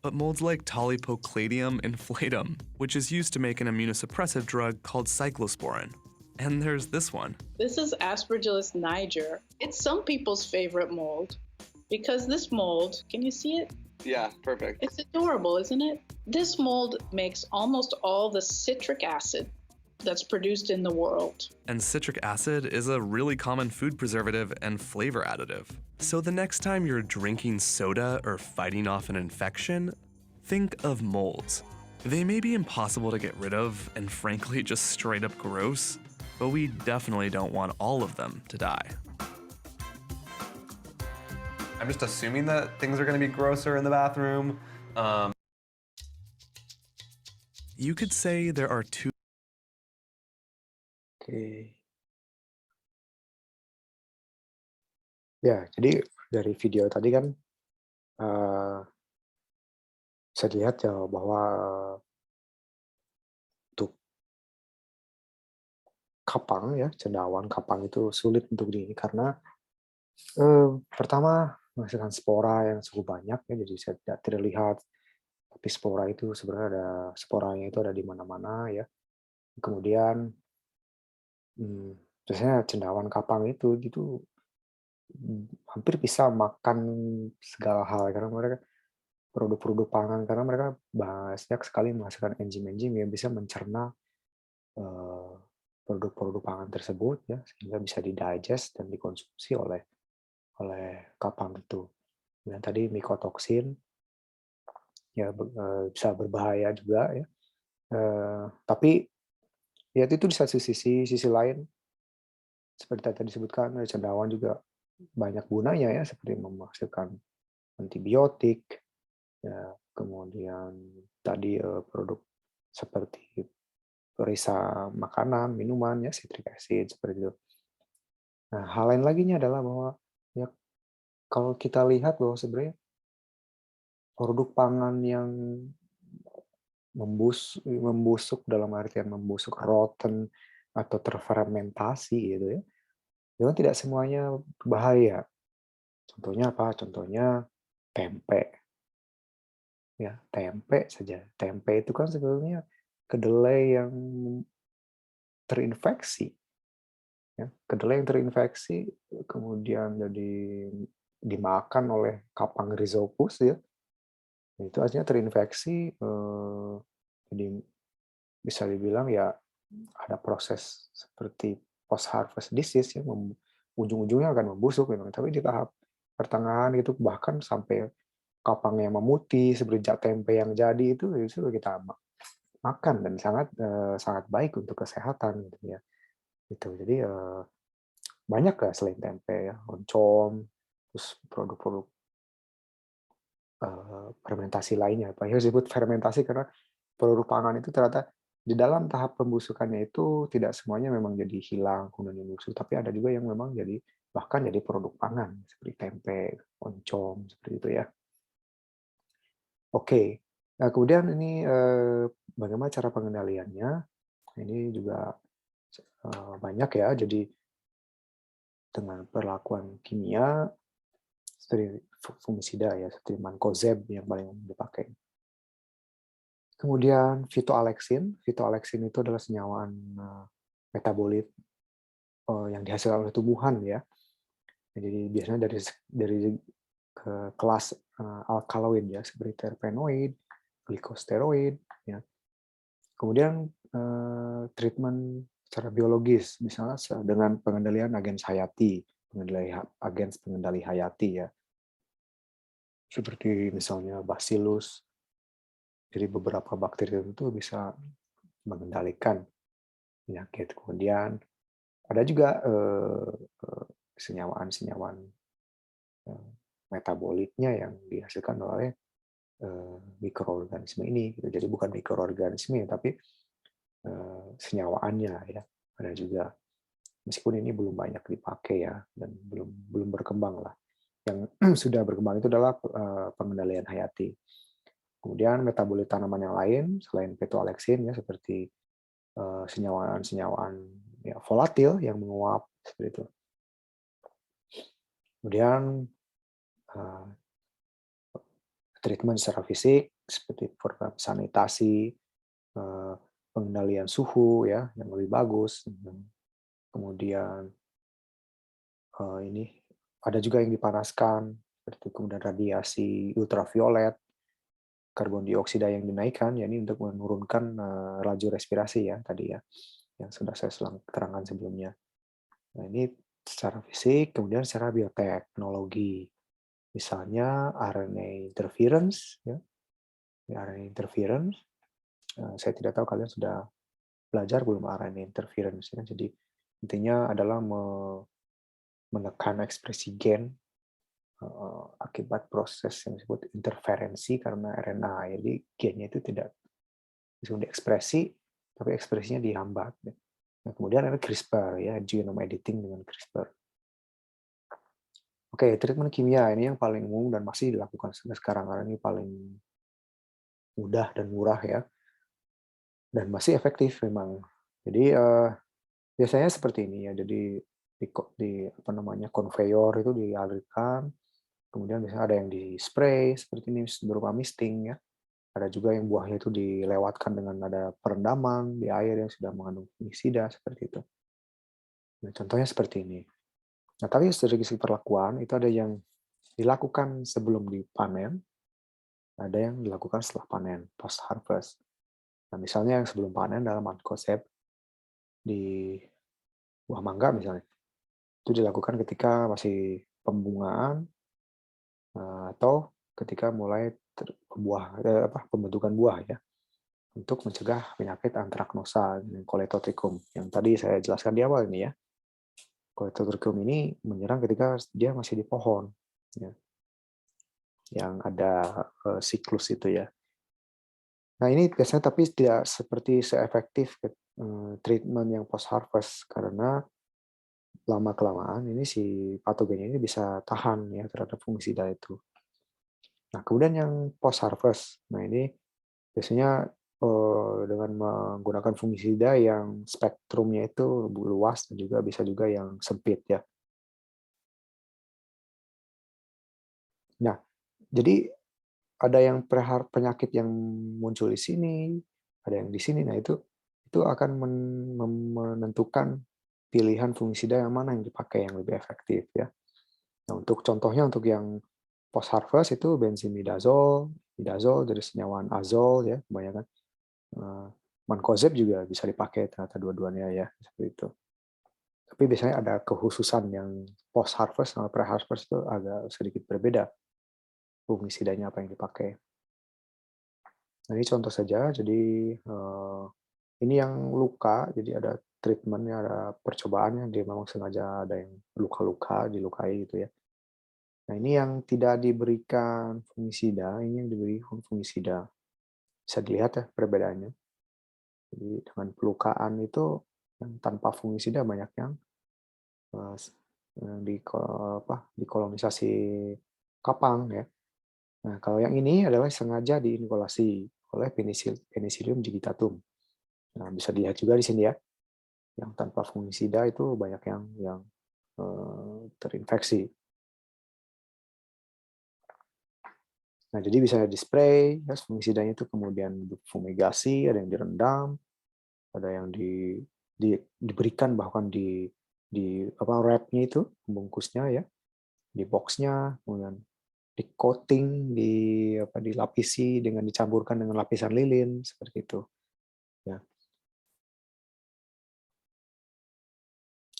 but molds like Tolypocladium inflatum, which is used to make an immunosuppressive drug called cyclosporin. And there's this one. This is Aspergillus niger. It's some people's favorite mold because this mold, can you see it? Yeah, perfect. It's adorable, isn't it? This mold makes almost all the citric acid that's produced in the world. And citric acid is a really common food preservative and flavor additive. So the next time you're drinking soda or fighting off an infection, think of molds. They may be impossible to get rid of and frankly just straight up gross, but we definitely don't want all of them to die. I'm just assuming that things are going to be grosser in the bathroom. You could say there are two. Oke. Ya, jadi dari video tadi kan bisa dilihat ya bahwa untuk kapang ya, cendawan kapang itu sulit untuk karena pertama menghasilkan spora yang cukup banyak ya, jadi tidak terlihat, tapi spora itu sebenarnya sporanya itu ada di mana-mana ya. Kemudian biasanya cendawan kapang itu hampir bisa makan segala hal karena mereka produk-produk pangan, karena mereka banyak sekali menghasilkan enzim-enzim yang bisa mencerna produk-produk pangan tersebut ya, sehingga bisa didigest dan dikonsumsi oleh kapang itu. Dan tadi mikotoksin ya bisa berbahaya juga ya. Tapi Ya itu di satu sisi lain seperti tadi disebutkan cendawan juga banyak gunanya ya seperti menghasilkan antibiotik, ya, kemudian tadi produk seperti perisa makanan, minuman ya citric acid seperti itu. Nah, hal lain laginya adalah bahwa ya kalau kita lihat bahwa sebenarnya produk pangan yang membusuk dalam artian membusuk, rotten atau terfermentasi gitu ya, itu tidak semuanya berbahaya. Contohnya apa? Contohnya tempe. Ya, tempe saja. Tempe itu kan sebetulnya kedelai yang terinfeksi, ya. Kedelai yang terinfeksi kemudian jadi dimakan oleh kapang rhizopus ya. Itu artinya terinfeksi, jadi bisa dibilang ya ada proses seperti post harvest disease ya, ujung-ujungnya akan membusuk memang. Tapi di tahap pertengahan itu bahkan sampai kapangnya memutih, seperti tempe yang jadi itu justru kita makan dan sangat baik untuk kesehatan gitu ya. Gitu. Jadi banyak ya selain tempe ya, oncom, terus produk-produk fermentasi lainnya. Apa ya disebut fermentasi karena produk pangan itu ternyata di dalam tahap pembusukannya itu tidak semuanya memang jadi hilang kemudian busuk, tapi ada juga yang memang jadi bahkan jadi produk pangan seperti tempe, oncom seperti itu ya. Oke. Nah, kemudian ini bagaimana cara pengendaliannya? Ini juga banyak ya. Jadi dengan perlakuan kimia seperti fungisida ya, seperti mancozeb yang paling dipakai. Kemudian fitoaleksin. Fitoaleksin itu adalah senyawaan metabolit yang dihasilkan oleh tumbuhan ya. Jadi biasanya dari kelas alkaloid ya, seperti terpenoid, glikosteroid ya. Kemudian treatment secara biologis, misalnya dengan pengendalian agens hayati, agens pengendali hayati ya, seperti misalnya bacillus. Jadi beberapa bakteri tertentu bisa mengendalikan penyakit. Kemudian ada juga senyawaan-senyawaan metabolitnya yang dihasilkan oleh mikroorganisme ini. Gitu. Jadi bukan mikroorganisme, tapi senyawaannya ya. Ada juga. Meskipun ini belum banyak dipakai ya dan belum berkembang lah. Yang sudah berkembang itu adalah pengendalian hayati. Kemudian metabolit tanaman yang lain selain fitoaleksin ya seperti senyawaan-senyawaan ya, volatil yang menguap seperti itu. Kemudian treatment secara fisik seperti program sanitasi, pengendalian suhu ya yang lebih bagus. Kemudian ini ada juga yang dipanaskan, seperti kemudian radiasi ultraviolet, karbon dioksida yang dinaikkan, ya ini untuk menurunkan laju respirasi ya tadi ya, yang sudah saya terangkan sebelumnya. Nah ini secara fisik, kemudian secara bioteknologi, misalnya RNA interference, ya RNA interference. Saya tidak tahu kalian sudah belajar belum RNA interference ya. Jadi intinya adalah menekan ekspresi gen akibat proses yang disebut interferensi karena RNA. Jadi gennya itu tidak bisa diekspresi, tapi ekspresinya dihambat. Nah, kemudian ada CRISPR ya, genome editing dengan CRISPR. Oke, treatment kimia ini yang paling umum dan masih dilakukan sampai sekarang karena ini paling mudah dan murah ya, dan masih efektif memang. Jadi biasanya seperti ini ya. Jadi di apa namanya konveyor itu dialirkan. Kemudian misalnya ada yang di spray seperti ini berupa misting ya. Ada juga yang buahnya itu dilewatkan dengan ada perendaman di air yang sudah mengandung fungisida seperti itu. Nah, contohnya seperti ini. Nah, tapi dari segi perlakuan itu ada yang dilakukan sebelum dipanen, ada yang dilakukan setelah panen, post harvest. Nah, misalnya yang sebelum panen dalam mancozeb di buah mangga misalnya, itu dilakukan ketika masih pembungaan atau ketika mulai pembentukan buah ya. untuk mencegah penyakit antraknosa dengan koletotrichum yang tadi saya jelaskan di awal ini ya. Koletotrichum ini menyerang ketika dia masih di pohon, ya, yang ada siklus itu ya. Nah ini biasanya tapi tidak seperti seefektif treatment yang post harvest karena lama kelamaan ini si patogen ini bisa tahan ya terhadap fungisida itu. Nah kemudian yang post harvest, nah ini biasanya dengan menggunakan fungisida yang spektrumnya itu luas dan juga bisa juga yang sempit ya. Nah, jadi ada yang penyakit yang muncul di sini, ada yang di sini. Nah, itu akan menentukan pilihan fungisida yang mana yang dipakai yang lebih efektif ya. Nah, untuk contohnya untuk yang post harvest itu benzimidazole, imidazole dari senyawaan azol ya, kebanyakan. Mancozeb juga bisa dipakai ternyata dua-duanya ya, seperti itu. Tapi biasanya ada kekhususan yang post harvest sama pre harvest itu agak sedikit berbeda fungisidanya apa yang dipakai. Nah, ini contoh saja. Jadi ini yang luka, jadi ada treatmentnya, ada percobaannya. Dia memang sengaja ada yang luka-luka, dilukai gitu ya. Nah, ini yang tidak diberikan fungisida, ini yang diberi fungisida. Bisa dilihat ya perbedaannya. Jadi dengan pelukaan itu yang tanpa fungisida banyak yang dikolonisasi kapang ya. Nah, kalau yang ini adalah sengaja diinkulasi oleh Penicillium digitatum. Nah, bisa dilihat juga di sini ya, yang tanpa fungisida itu banyak yang terinfeksi. Nah, jadi bisa di-spray, ya, fungisidanya itu kemudian difumigasi, ada yang direndam, ada yang diberikan bahkan di wrap-nya itu, bungkusnya ya, di box-nya, kemudian di coating, dilapisi dengan dicampurkan dengan lapisan lilin seperti itu. Ya.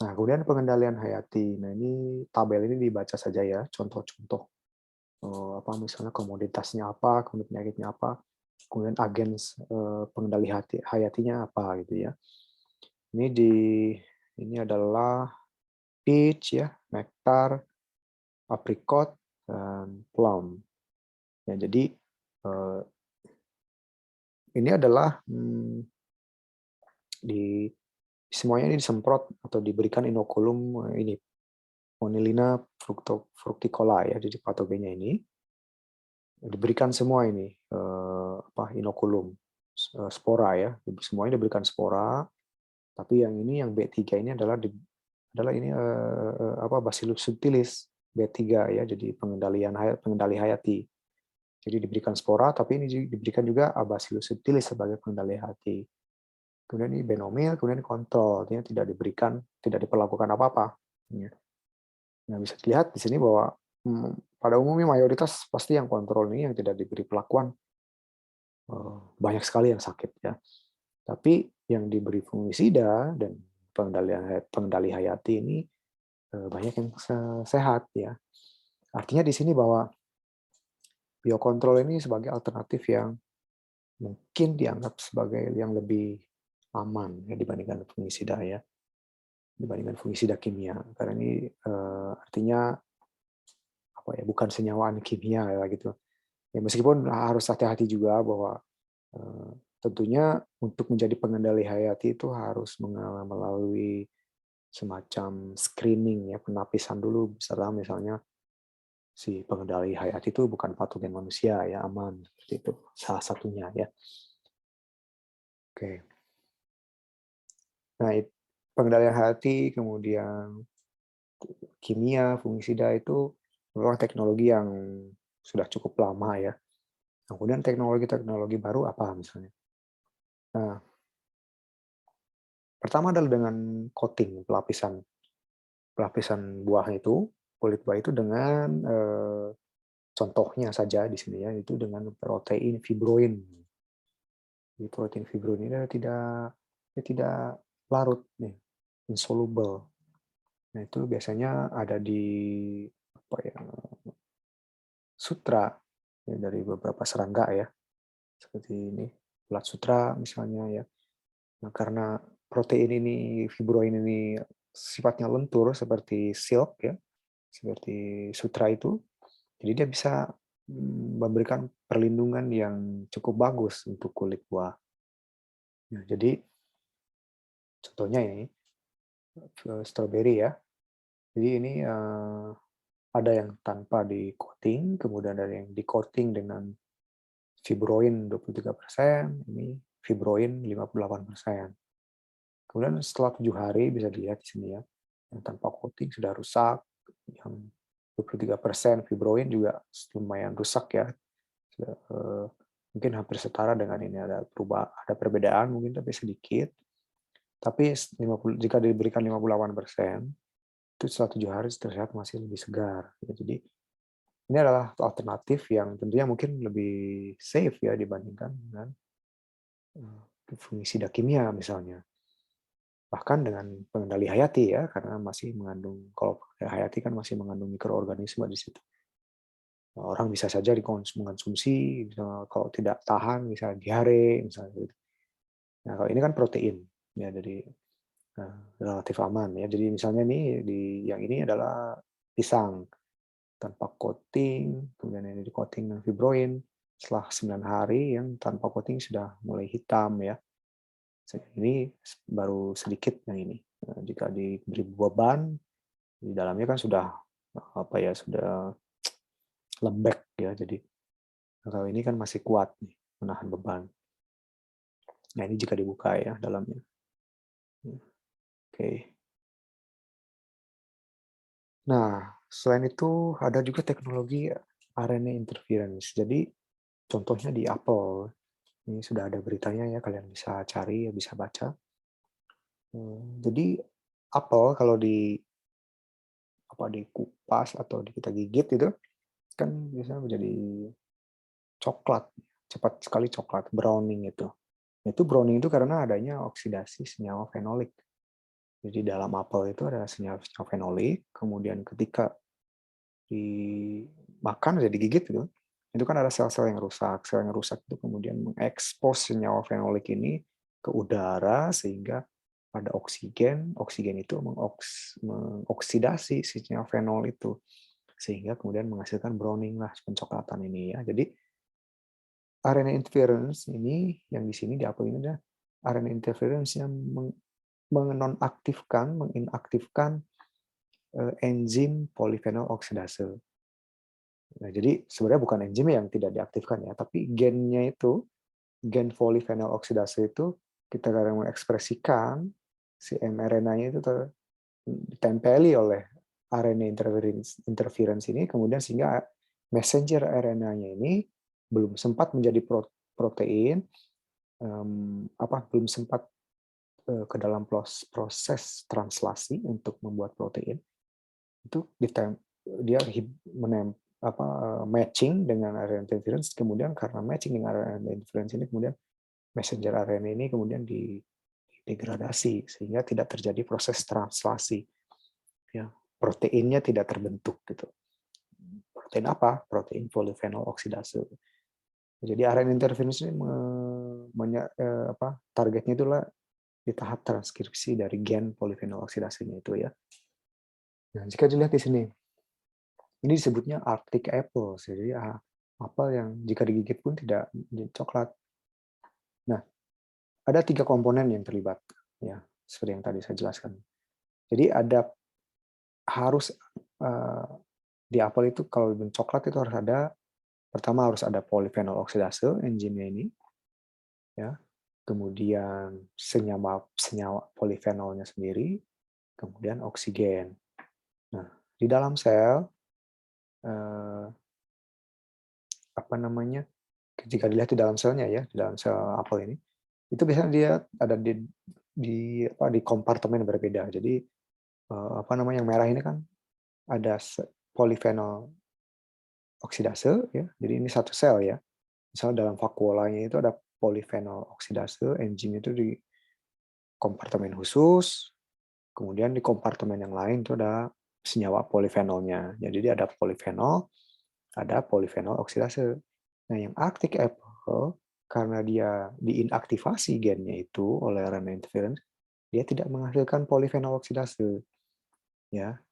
Nah, kemudian pengendalian hayati. Nah, ini tabel ini dibaca saja ya, contoh-contoh misalnya komoditasnya apa, kemudian penyakitnya apa, kemudian agen pengendali hayatinya apa gitu ya. Ini adalah peach ya, nektar, apricot, dan plum. Ya, jadi ini adalah semuanya ini disemprot atau diberikan inokulum ini Monilina fructicola ya, jadi patogennya ini diberikan semua ini inokulum spora ya, semuanya diberikan spora. Tapi yang ini yang B3 ini adalah ini Bacillus subtilis B3 ya, jadi pengendali hayati. Jadi diberikan spora, tapi ini diberikan juga Bacillus subtilis sebagai pengendali hayati. Kemudian ini benomil, kemudian kontrol, artinya tidak diperlakukan apa-apa. Nah, bisa dilihat di sini bahwa pada umumnya mayoritas pasti yang kontrol ini yang tidak diberi perlakuan banyak sekali yang sakit ya. Tapi yang diberi fungisida dan pengendali hayati ini banyak yang sehat ya. Artinya di sini bahwa biokontrol ini sebagai alternatif yang mungkin dianggap sebagai yang lebih aman ya dibandingkan fungisida ya. Dibandingkan fungisida kimia. Karena ini artinya bukan senyawaan kimia ya gitu. Ya meskipun harus hati-hati juga bahwa tentunya untuk menjadi pengendali hayati itu harus melalui semacam screening ya, penapisan dulu beserta misalnya si pengendali hayati itu bukan patogen manusia ya, aman seperti itu salah satunya ya. Oke. Nah, pengendalian hayati kemudian kimia, fungisida itu memang teknologi yang sudah cukup lama ya. Kemudian teknologi baru apa misalnya? Nah, pertama adalah dengan coating, pelapisan buah itu, kulit buah itu dengan contohnya saja di sini ya, itu dengan protein fibroin. Jadi protein fibroin ini tidak larut nih, insoluble. Nah, itu biasanya ada di sutra ya, dari beberapa serangga ya, seperti ini. ulat sutra misalnya ya. Nah, karena protein ini, fibroin ini sifatnya lentur seperti silk ya, seperti sutra itu, jadi dia bisa memberikan perlindungan yang cukup bagus untuk kulit buah. Nah, jadi contohnya ini stroberi ya. Jadi ini ada yang tanpa di-coating, kemudian ada yang di-coating dengan fibroin 23%, ini fibroin 58%. Kemudian setelah 7 hari bisa dilihat di sini ya, yang tanpa coating sudah rusak, yang 23% fibroin juga lumayan rusak ya. Sudah, mungkin hampir setara dengan ini, ada perbedaan mungkin tapi sedikit. Tapi jika diberikan 58%, itu setelah 7 hari terlihat masih lebih segar. Ya, jadi ini adalah alternatif yang tentunya mungkin lebih safe ya dibandingkan dengan fungisida kimia misalnya. Bahkan dengan pengendali hayati ya, karena masih mengandung, kalau hayati kan masih mengandung mikroorganisme di situ. Orang bisa saja mengkonsumsi, kalau tidak tahan bisa diare misalnya gitu. Nah, kalau ini kan protein ya, jadi relatif aman ya. Jadi misalnya nih yang ini adalah pisang tanpa coating, kemudian ini di coating dengan fibroin. Setelah 9 hari yang tanpa coating sudah mulai hitam ya. Ini baru sedikit yang ini. Jika diberi beban, di dalamnya kan sudah sudah lembek ya. Jadi kalau ini kan masih kuat nih, menahan beban. Nah, ini jika dibuka ya dalamnya. Oke. Nah, selain itu ada juga teknologi RNA interference. Jadi contohnya di Apple. Ini sudah ada beritanya ya, kalian bisa cari, bisa baca. Jadi apel kalau dikupas atau kita gigit itu kan biasanya menjadi coklat, cepat sekali coklat, browning itu. Itu browning itu karena adanya oksidasi senyawa fenolik. Jadi dalam apel itu ada senyawa fenolik, kemudian ketika dimakan, jadi digigit itu kan ada sel-sel yang rusak. Sel yang rusak itu kemudian mengekspos senyawa fenolik ini ke udara sehingga ada oksigen itu mengoksidasi si senyawa fenol itu sehingga kemudian menghasilkan browning lah, pencoklatan ini ya. Jadi RNA interference ini yang di sini di apel ini adalah RNA interference yang menginaktifkan enzim polifenol oksidase. Nah, jadi sebenarnya bukan enzim yang tidak diaktifkan ya, tapi gennya itu, gen polifenol oksidase itu kita kadang mengekspresikan si mRNA-nya itu ditempeli oleh RNA interference ini, kemudian sehingga messenger RNA-nya ini belum sempat menjadi protein, belum sempat ke dalam proses translasi untuk membuat protein, itu dia matching dengan RNA interference, kemudian karena matching dengan RNA interference ini, kemudian messenger RNA ini kemudian degradasi sehingga tidak terjadi proses translasi. Ya, proteinnya tidak terbentuk gitu. Protein apa? Protein polifenol oksidase. Jadi RNA interference ini targetnya itulah di tahap transkripsi dari gen polifenol oksidasenya itu ya. Nah, jika dilihat di sini, ini disebutnya Arctic apple. Jadi apel yang jika digigit pun tidak menjadi coklat. Nah, ada 3 komponen yang terlibat ya, seperti yang tadi saya jelaskan. Jadi harus di apel itu kalau coklat itu pertama harus ada polifenol oksidase enzimnya ini ya. Kemudian senyawa polifenolnya sendiri, kemudian oksigen. Nah, di dalam sel jika dilihat di dalam selnya ya, di dalam sel apel ini, itu biasanya dia ada di kompartemen berbeda. Jadi yang merah ini kan ada polifenol oksidase ya. Jadi ini satu sel ya. Misalnya dalam vakuolanya itu ada polifenol oksidase, enzim itu di kompartemen khusus, kemudian di kompartemen yang lain itu ada senyawa polifenolnya. Jadi ada polifenol, ada polifenol oksidase. Nah, yang Arctic apple karena dia diinaktivasi gennya itu oleh RNA interference, dia tidak menghasilkan polifenol oksidase. Ya,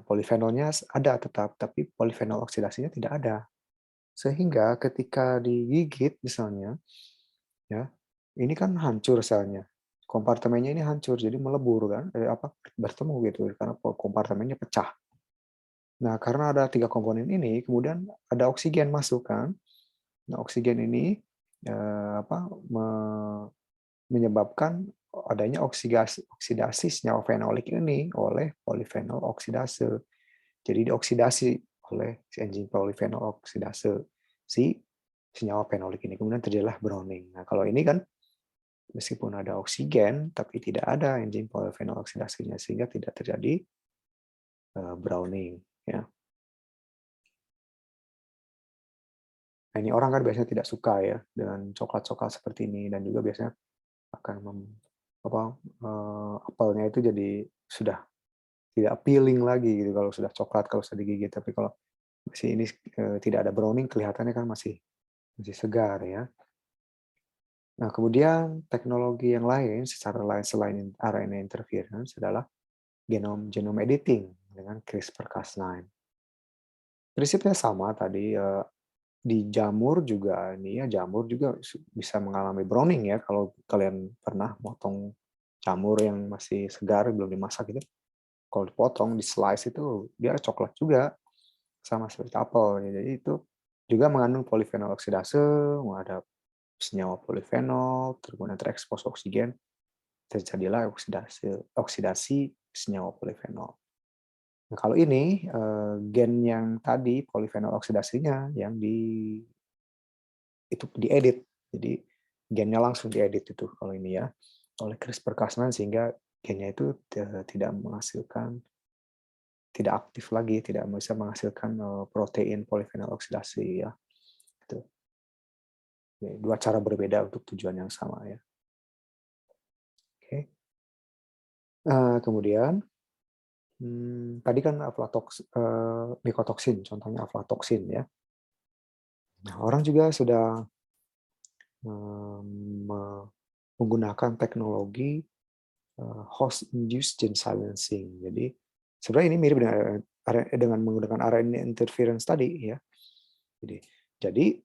polifenolnya ada tetap, tapi polifenol oksidasinya tidak ada. Sehingga ketika digigit misalnya, ya, ini kan hancur selnya. Kompartemennya ini hancur, jadi melebur kan, bertemu gitu, karena kompartemennya pecah. Nah, karena ada 3 komponen ini, kemudian ada oksigen masuk kan. Nah, oksigen ini menyebabkan adanya oksidasi senyawa fenolik ini oleh polifenol oksidase. Jadi dioksidasi oleh si enzim polifenol oksidase si senyawa fenolik ini. Kemudian terjadilah browning. Nah, kalau ini kan meskipun ada oksigen, tapi tidak ada enzim polifenol oksidasinya, sehingga tidak terjadi browning. Ya. Nah, ini orang kan biasanya tidak suka ya dengan coklat-coklat seperti ini, dan juga biasanya akan apelnya itu jadi sudah tidak appealing lagi gitu kalau sudah coklat, kalau sudah digigit. Tapi kalau masih ini tidak ada browning, kelihatannya kan masih segar ya. Nah, kemudian teknologi yang lain secara lain selain RNA interference adalah genome editing dengan CRISPR-Cas9. Prinsipnya sama tadi, di jamur juga ini ya, jamur juga bisa mengalami browning ya, kalau kalian pernah potong jamur yang masih segar belum dimasak itu, kalau dipotong di slice itu dia coklat juga, sama seperti apel ya. Jadi itu juga mengandung polifenol oksidase, ada senyawa polifenol, kemudian terekspos oksigen, terjadilah oksidasi senyawa polifenol. Nah, kalau ini gen yang tadi polifenol oksidasinya yang diedit. Jadi gennya langsung diedit itu kalau ini ya oleh CRISPR-Cas9, sehingga gennya itu tidak aktif lagi, tidak bisa menghasilkan protein polifenol oksidasi ya. Itu. Dua cara berbeda untuk tujuan yang sama ya. Oke. Kemudian tadi kan mikotoksin, contohnya aflatoksin ya. Nah, orang juga sudah menggunakan teknologi host-induced gene silencing. Jadi sebenarnya ini mirip dengan menggunakan RNA interference tadi ya. Jadi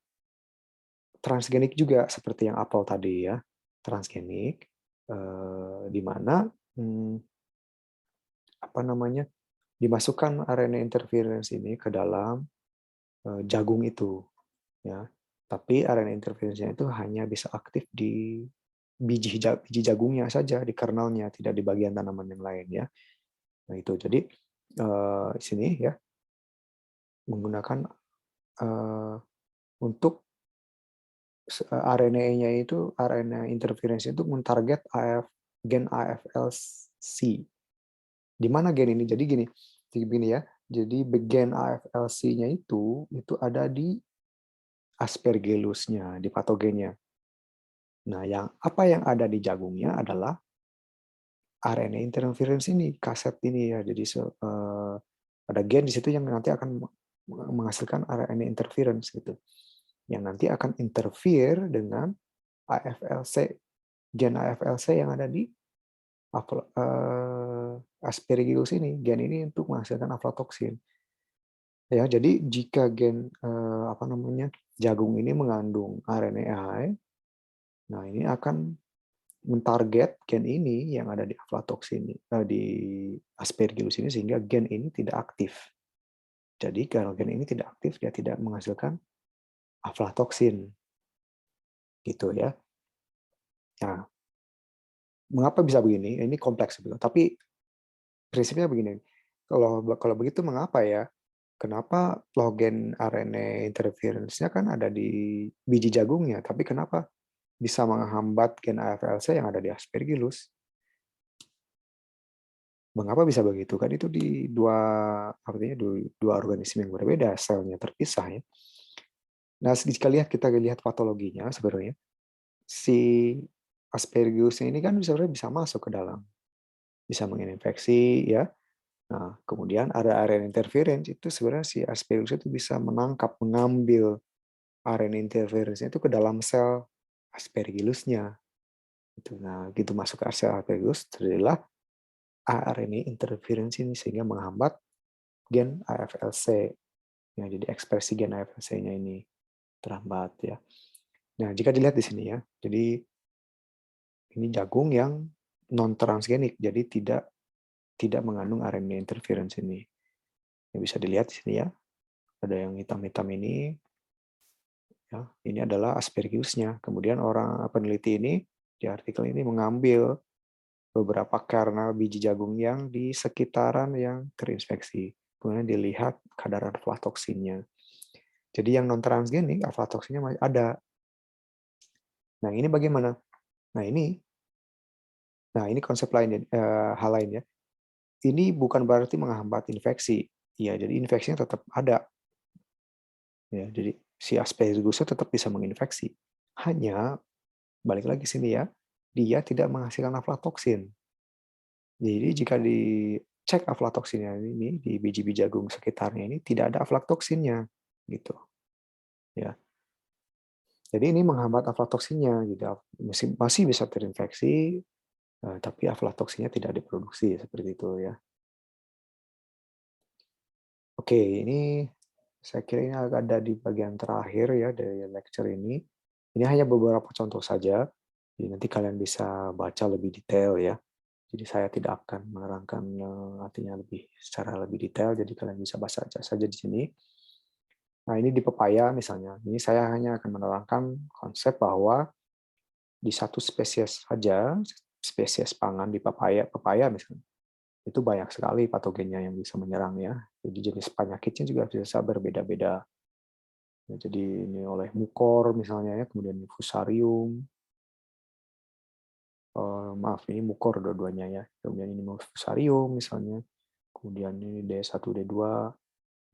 transgenik juga seperti yang apel tadi ya, transgenik di mana dimasukkan RNA interference ini ke dalam jagung itu ya. Tapi RNA interference-nya itu hanya bisa aktif di biji jagungnya saja, di kernelnya, tidak di bagian tanaman yang lain ya. Nah itu jadi di sini ya menggunakan untuk RNA-nya itu, RNA interference itu mentarget gen AFLC. Di mana gen ini? Jadi gini ya. Jadi gen AFLC-nya itu ada di Aspergillus-nya, di patogennya. Nah, apa yang ada di jagungnya adalah RNA interference ini, kaset ini ya. Jadi ada gen di situ yang nanti akan menghasilkan RNA interference gitu, yang nanti akan interfere dengan AFLC, gen AFLC yang ada di Aspergillus ini, gen ini untuk menghasilkan aflatoksin. Ya, jadi jika gen jagung ini mengandung RNAi, nah ini akan mentarget gen ini yang ada di aflatoksin di Aspergillus ini, sehingga gen ini tidak aktif. Jadi kalau gen ini tidak aktif, dia tidak menghasilkan aflatoksin. Gitu ya. Nah, mengapa bisa begini? Ini kompleks sebetulnya. Tapi prinsipnya begini. Kalau begitu mengapa ya? Kenapa loh gen RNA interference-nya kan ada di biji jagungnya, tapi kenapa bisa menghambat gen AFLC yang ada di Aspergillus? Mengapa bisa begitu? Kan itu di dua organisme yang berbeda, selnya terpisah ya. Nah, jika kita lihat patologinya sebenarnya, si Aspergillus ini kan sebenarnya bisa masuk ke dalam, bisa menginfeksi ya. Nah, kemudian ada RNA interference, itu sebenarnya si Aspergillus itu bisa mengambil RNA interference itu ke dalam sel Aspergillusnya. Itu. Nah, gitu masuk ke Aspergillus, terjadilah RNA interference ini sehingga menghambat gen AFLC. Ya, jadi ekspresi gen AFLC-nya ini terhambat ya. Nah, jika dilihat di sini ya, jadi ini jagung yang non transgenik, jadi tidak mengandung RNA interference ini. Yang bisa dilihat di sini ya, ada yang hitam-hitam ini, ya, ini adalah Aspergillus-nya. Kemudian orang peneliti ini di artikel ini mengambil beberapa kernel biji jagung yang di sekitaran yang terinfeksi. Kemudian dilihat kadar aflatoksinnya. Jadi yang non transgenik aflatoksinnya masih ada. Nah, ini bagaimana? Nah, ini konsep lain, hal lain ya. Ini bukan berarti menghambat infeksi. Ya, jadi infeksinya tetap ada. Ya, jadi si Aspergillus tetap bisa menginfeksi. Hanya balik lagi sini ya, dia tidak menghasilkan aflatoksin. Jadi jika dicek aflatoksinnya ini di biji-biji jagung sekitarnya ini tidak ada aflatoksinnya, gitu. Ya. Jadi ini menghambat aflatoksinnya, gitu. Masih bisa terinfeksi, tapi aflatoksinnya tidak diproduksi seperti itu ya. Oke, ini saya kira ini ada di bagian terakhir ya dari lecture ini. Ini hanya beberapa contoh saja. Jadi nanti kalian bisa baca lebih detail ya. Jadi saya tidak akan menerangkan artinya secara lebih detail. Jadi kalian bisa baca saja di sini. Nah, ini di pepaya misalnya. Ini saya hanya akan menerangkan konsep bahwa di satu spesies saja, spesies pangan di pepaya misalnya, itu banyak sekali patogennya yang bisa menyerang ya. Jadi jenis penyakitnya juga bisa berbeda-beda. Ya, jadi ini oleh mukor misalnya ya, kemudian fusarium, maaf ini mukor dua-duanya ya. Kemudian ini fusarium misalnya, kemudian ini D1, D2,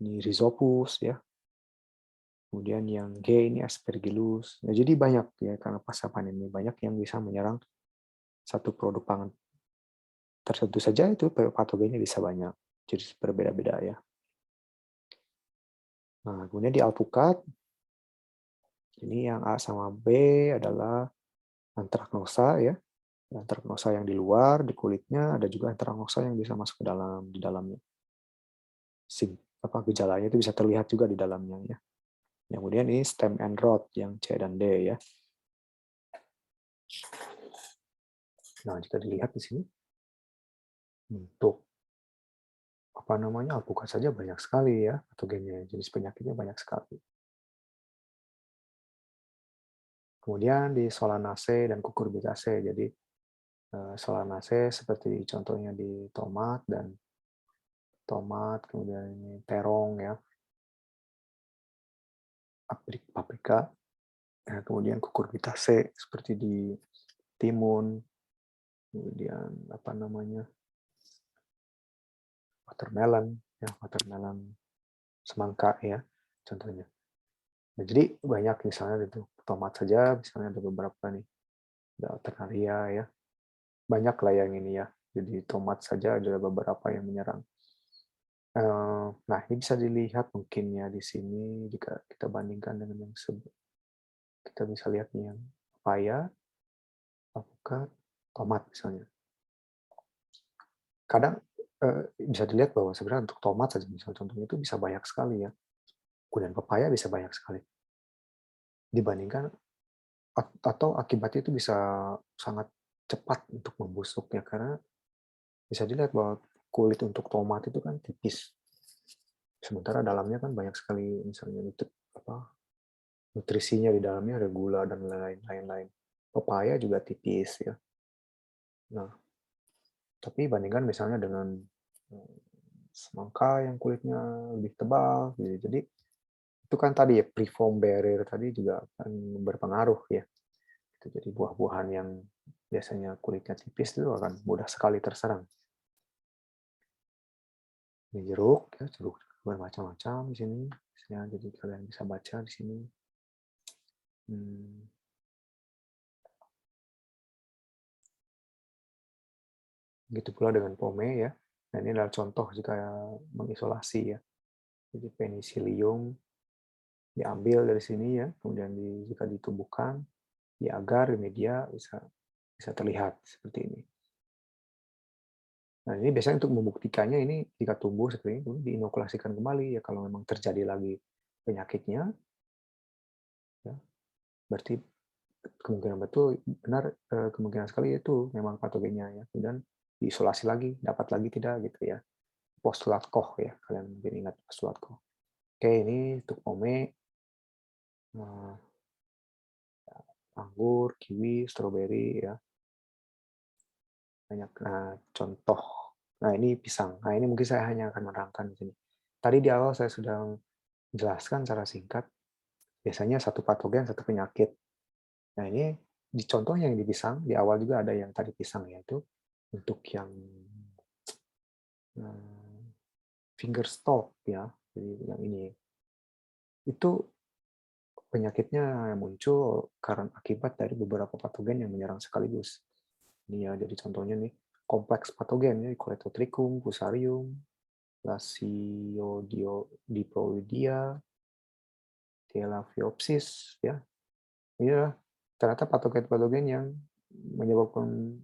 ini rhizopus ya. Kemudian yang G ini Aspergillus. Ya, jadi banyak ya karena pasca panen ini banyak yang bisa menyerang satu produk pangan tertentu saja itu patogennya bisa banyak. Jadi berbeda-beda ya. Nah, kemudian di alpukat ini yang A sama B adalah antraknosa ya. Antraknosa yang di luar di kulitnya, ada juga antraknosa yang bisa masuk ke di dalamnya. Gejalanya itu bisa terlihat juga di dalamnya ya. Kemudian ini stem and rod yang C dan D ya. Nah, jika dilihat di sini untuk alpukat saja banyak sekali ya patogennya, jenis penyakitnya banyak sekali. Kemudian di Solanaceae dan Cucurbitaceae. Jadi Solanaceae seperti contohnya di tomat, kemudian ini terong ya, paprika, kemudian Cucurbitaceae seperti di timun, kemudian watermelon semangka ya contohnya. Nah, jadi banyak misalnya itu tomat saja misalnya ada beberapa nih, ada alternaria ya, banyak lah yang ini ya. Jadi tomat saja ada beberapa yang menyerang. Nah, ini bisa dilihat mungkin ya di sini jika kita bandingkan dengan yang kita bisa lihat nih yang pepaya, alpukat, tomat misalnya. Kadang bisa dilihat bahwa sebenarnya untuk tomat saja misalnya contohnya itu bisa banyak sekali ya. Kemudian pepaya bisa banyak sekali. Dibandingkan atau akibatnya itu bisa sangat cepat untuk membusuk ya karena bisa dilihat bahwa kulit untuk tomat itu kan tipis. Sementara dalamnya kan banyak sekali misalnya nutrisinya di dalamnya ada gula dan lain-lain. Pepaya juga tipis ya. Nah, tapi bandingkan misalnya dengan semangka yang kulitnya lebih tebal, gitu. Jadi itu kan tadi ya preform barrier tadi juga akan berpengaruh ya. Jadi buah-buahan yang biasanya kulitnya tipis itu akan mudah sekali terserang. Ini jeruk, ya, jeruk bermacam-macam di sini. Ya, jadi kalian bisa baca di sini. Begitu pula dengan pome ya. Nah, ini adalah contoh jika mengisolasi ya. Jadi penicillium diambil dari sini ya, kemudian jika ditumbuhkan di agar ini dia bisa terlihat seperti ini. Nah, ini biasanya untuk membuktikannya ini jika tumbuh seperti ini, kemudian diinokulasikan kembali ya kalau memang terjadi lagi penyakitnya, ya, berarti kemungkinan betul benar kemungkinan sekali itu memang patogennya ya. Kemudian diisolasi lagi, dapat lagi tidak gitu ya. Postulat Koch ya, kalian mungkin ingat postulat Koch. Oke, ini untuk pome, eh, anggur, kiwi, stroberi ya, banyak. Nah, contoh. Nah, ini pisang. Nah, ini mungkin saya hanya akan menerangkan di sini. Tadi di awal saya sudah menjelaskan secara singkat, biasanya satu patogen, satu penyakit. Nah, ini di contoh yang di pisang, di awal juga ada yang tadi pisang, yaitu untuk yang finger stalk ya, jadi yang ini. Itu penyakitnya muncul karena akibat dari beberapa patogen yang menyerang sekaligus. Ini ya, jadi contohnya nih, kompleks patogen, ya, Coretotrichum, Fusarium, Lasiodipoidea, Telafiopsis, ya. Ini adalah ternyata patogen-patogen yang menyebabkan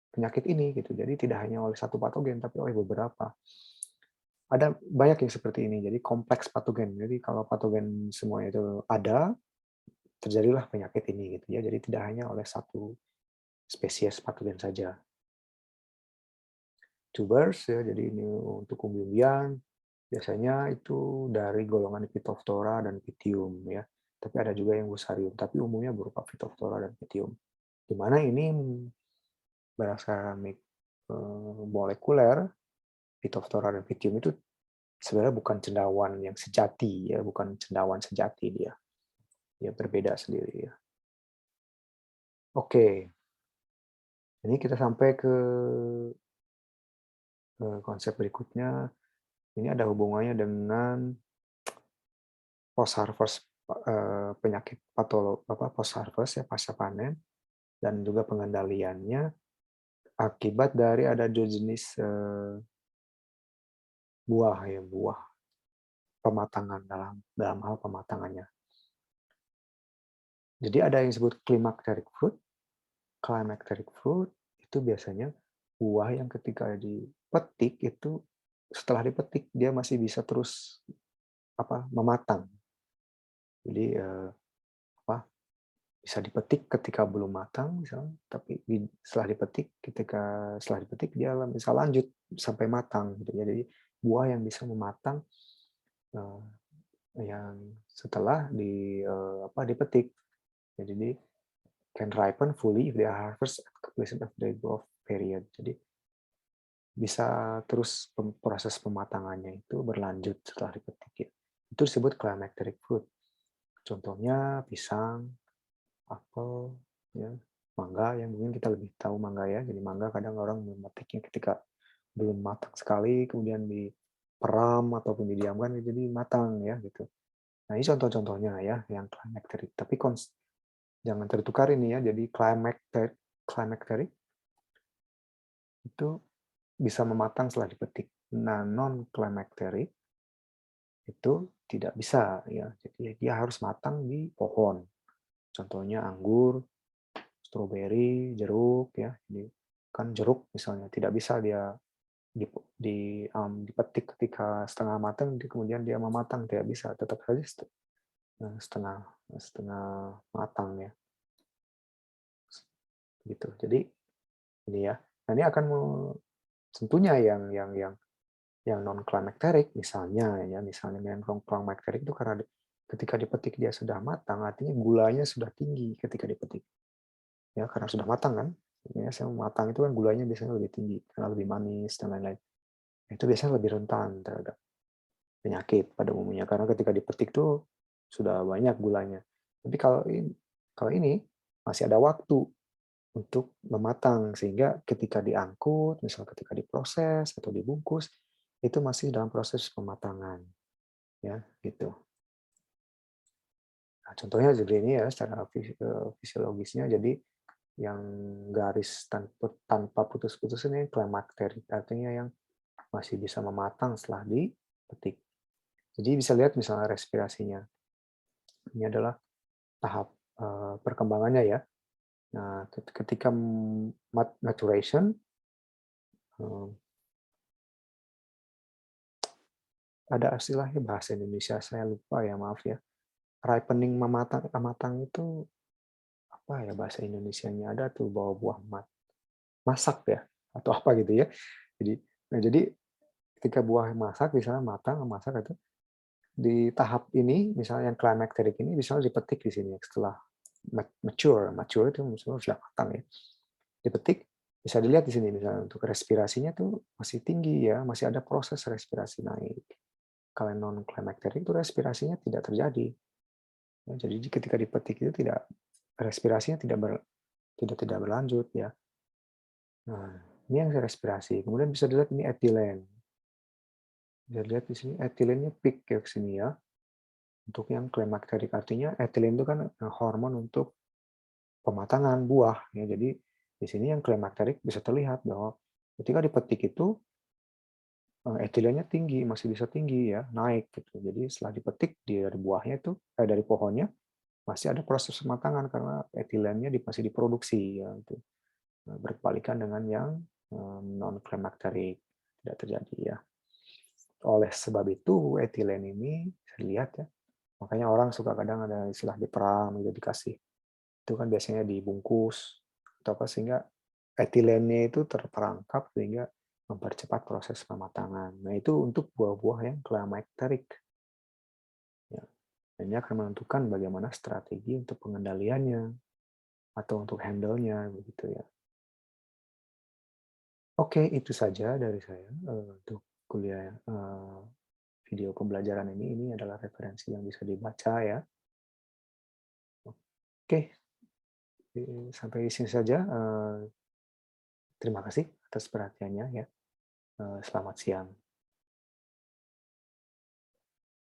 penyakit ini gitu. Jadi tidak hanya oleh satu patogen tapi oleh beberapa. Ada banyak yang seperti ini. Jadi kompleks patogen. Jadi kalau patogen semuanya itu ada, terjadilah penyakit ini gitu ya. Jadi tidak hanya oleh satu spesies patogen saja. Tubers ya, jadi ini untuk umbi-umbian biasanya itu dari golongan Phytophthora dan Pythium ya. Tapi ada juga yang Fusarium, tapi umumnya berupa Phytophthora dan Pythium. Di mana ini berdasarkan molekuler Phytophthora dan Pythium itu sebenarnya bukan cendawan yang sejati ya, bukan cendawan sejati dia. Dia berbeda sendiri ya. Oke. Ini kita sampai ke konsep berikutnya. Ini ada hubungannya dengan post harvest penyakit post harvest ya, pasca panen, dan juga pengendaliannya akibat dari ada dua jenis buah ya, buah pematangan dalam hal pematangannya. Jadi ada yang disebut climacteric fruit. Climacteric fruit itu biasanya buah yang ketika dipetik itu setelah dipetik dia masih bisa terus mematang. Jadi bisa dipetik ketika belum matang misalnya, tapi setelah dipetik dia bisa lanjut sampai matang gitu ya. Jadi buah yang bisa mematang yang setelah dipetik. Jadi can ripen fully if they are harvested at completion of the growth period. Jadi bisa terus proses pematangannya itu berlanjut setelah dipetik. Ya. Itu disebut climacteric fruit. Contohnya pisang, apel, ya, mangga yang mungkin kita lebih tahu mangga ya. Jadi mangga kadang orang memetiknya ketika belum matang sekali, kemudian diperam ataupun didiamkan jadi matang ya gitu. Nah ini contoh-contohnya ya yang climacteric. Tapi jangan tertukar ini ya. Jadi climacteric itu bisa mematang setelah dipetik. Nah non climacteric itu tidak bisa ya. Jadi dia harus matang di pohon. Contohnya anggur, stroberi, jeruk ya. Jadi kan jeruk misalnya tidak bisa dia dipetik ketika setengah matang kemudian dia mematang, tidak bisa, tetap saja setengah matang ya. Gitu. Jadi ini ya. Nah, ini akan tentunya yang non climacteric misalnya yang non climacteric itu karena ketika dipetik dia sudah matang, artinya gulanya sudah tinggi ketika dipetik. Ya, karena sudah matang kan. Ya, matang itu kan gulanya biasanya lebih tinggi karena lebih manis dan lain-lain. Itu biasanya lebih rentan terhadap penyakit pada umumnya karena ketika dipetik tuh sudah banyak gulanya. Tapi kalau ini masih ada waktu untuk mematang sehingga ketika diangkut, misal ketika diproses atau dibungkus itu masih dalam proses pematangan. Ya, gitu. Nah, contohnya seperti ini ya secara fisiologisnya jadi yang garis tanpa putus-putus ini climacteric artinya yang masih bisa mematang setelah dipetik. Jadi bisa lihat misalnya respirasinya. Ini adalah tahap perkembangannya ya. Nah, ketika maturation, ada istilahnya bahasa Indonesia saya lupa ya, maaf ya. Ripening matang itu apa ya bahasa Indonesianya? Ada tuh bawa buah masak ya atau apa gitu ya. Jadi ketika buah masak misalnya matang masak itu di tahap ini misalnya yang climacteric ini misalnya dipetik di sini setelah mature itu misalnya sudah matang ya. Dipetik bisa dilihat di sini misalnya untuk respirasinya tuh masih tinggi ya, masih ada proses respirasi naik. Kalau non climacteric itu respirasinya tidak terjadi. Ya, jadi ketika dipetik itu tidak respirasinya tidak berlanjut ya. Nah, ini yang respirasi. Kemudian bisa dilihat ini etilen. Bisa dilihat di sini etilennya peak ke sini ya. Untuk yang climacteric artinya etilen itu kan hormon untuk pematangan buah ya. Jadi di sini yang climacteric bisa terlihat bahwa ketika dipetik itu etilennya tinggi, masih bisa tinggi ya, naik gitu. Jadi setelah dipetik dari buahnya itu dari pohonnya masih ada proses pematangan karena etilennya masih diproduksi ya itu. Berkebalikan dengan yang non climacteric tidak terjadi ya. Oleh sebab itu etilen ini bisa dilihat ya. Makanya orang suka kadang ada istilah diperam gitu dikasih. Itu kan biasanya dibungkus atau apa sehingga etilennya itu terperangkap sehingga mempercepat proses pematangan. Nah, itu untuk buah-buah yang climacteric. Ya. Ini akan menentukan bagaimana strategi untuk pengendaliannya atau untuk handle-nya begitu ya. Oke, itu saja dari saya untuk kuliah video pembelajaran ini. Ini adalah referensi yang bisa dibaca ya. Oke, sampai di sini saja. Terima kasih atas perhatiannya ya. Selamat siang.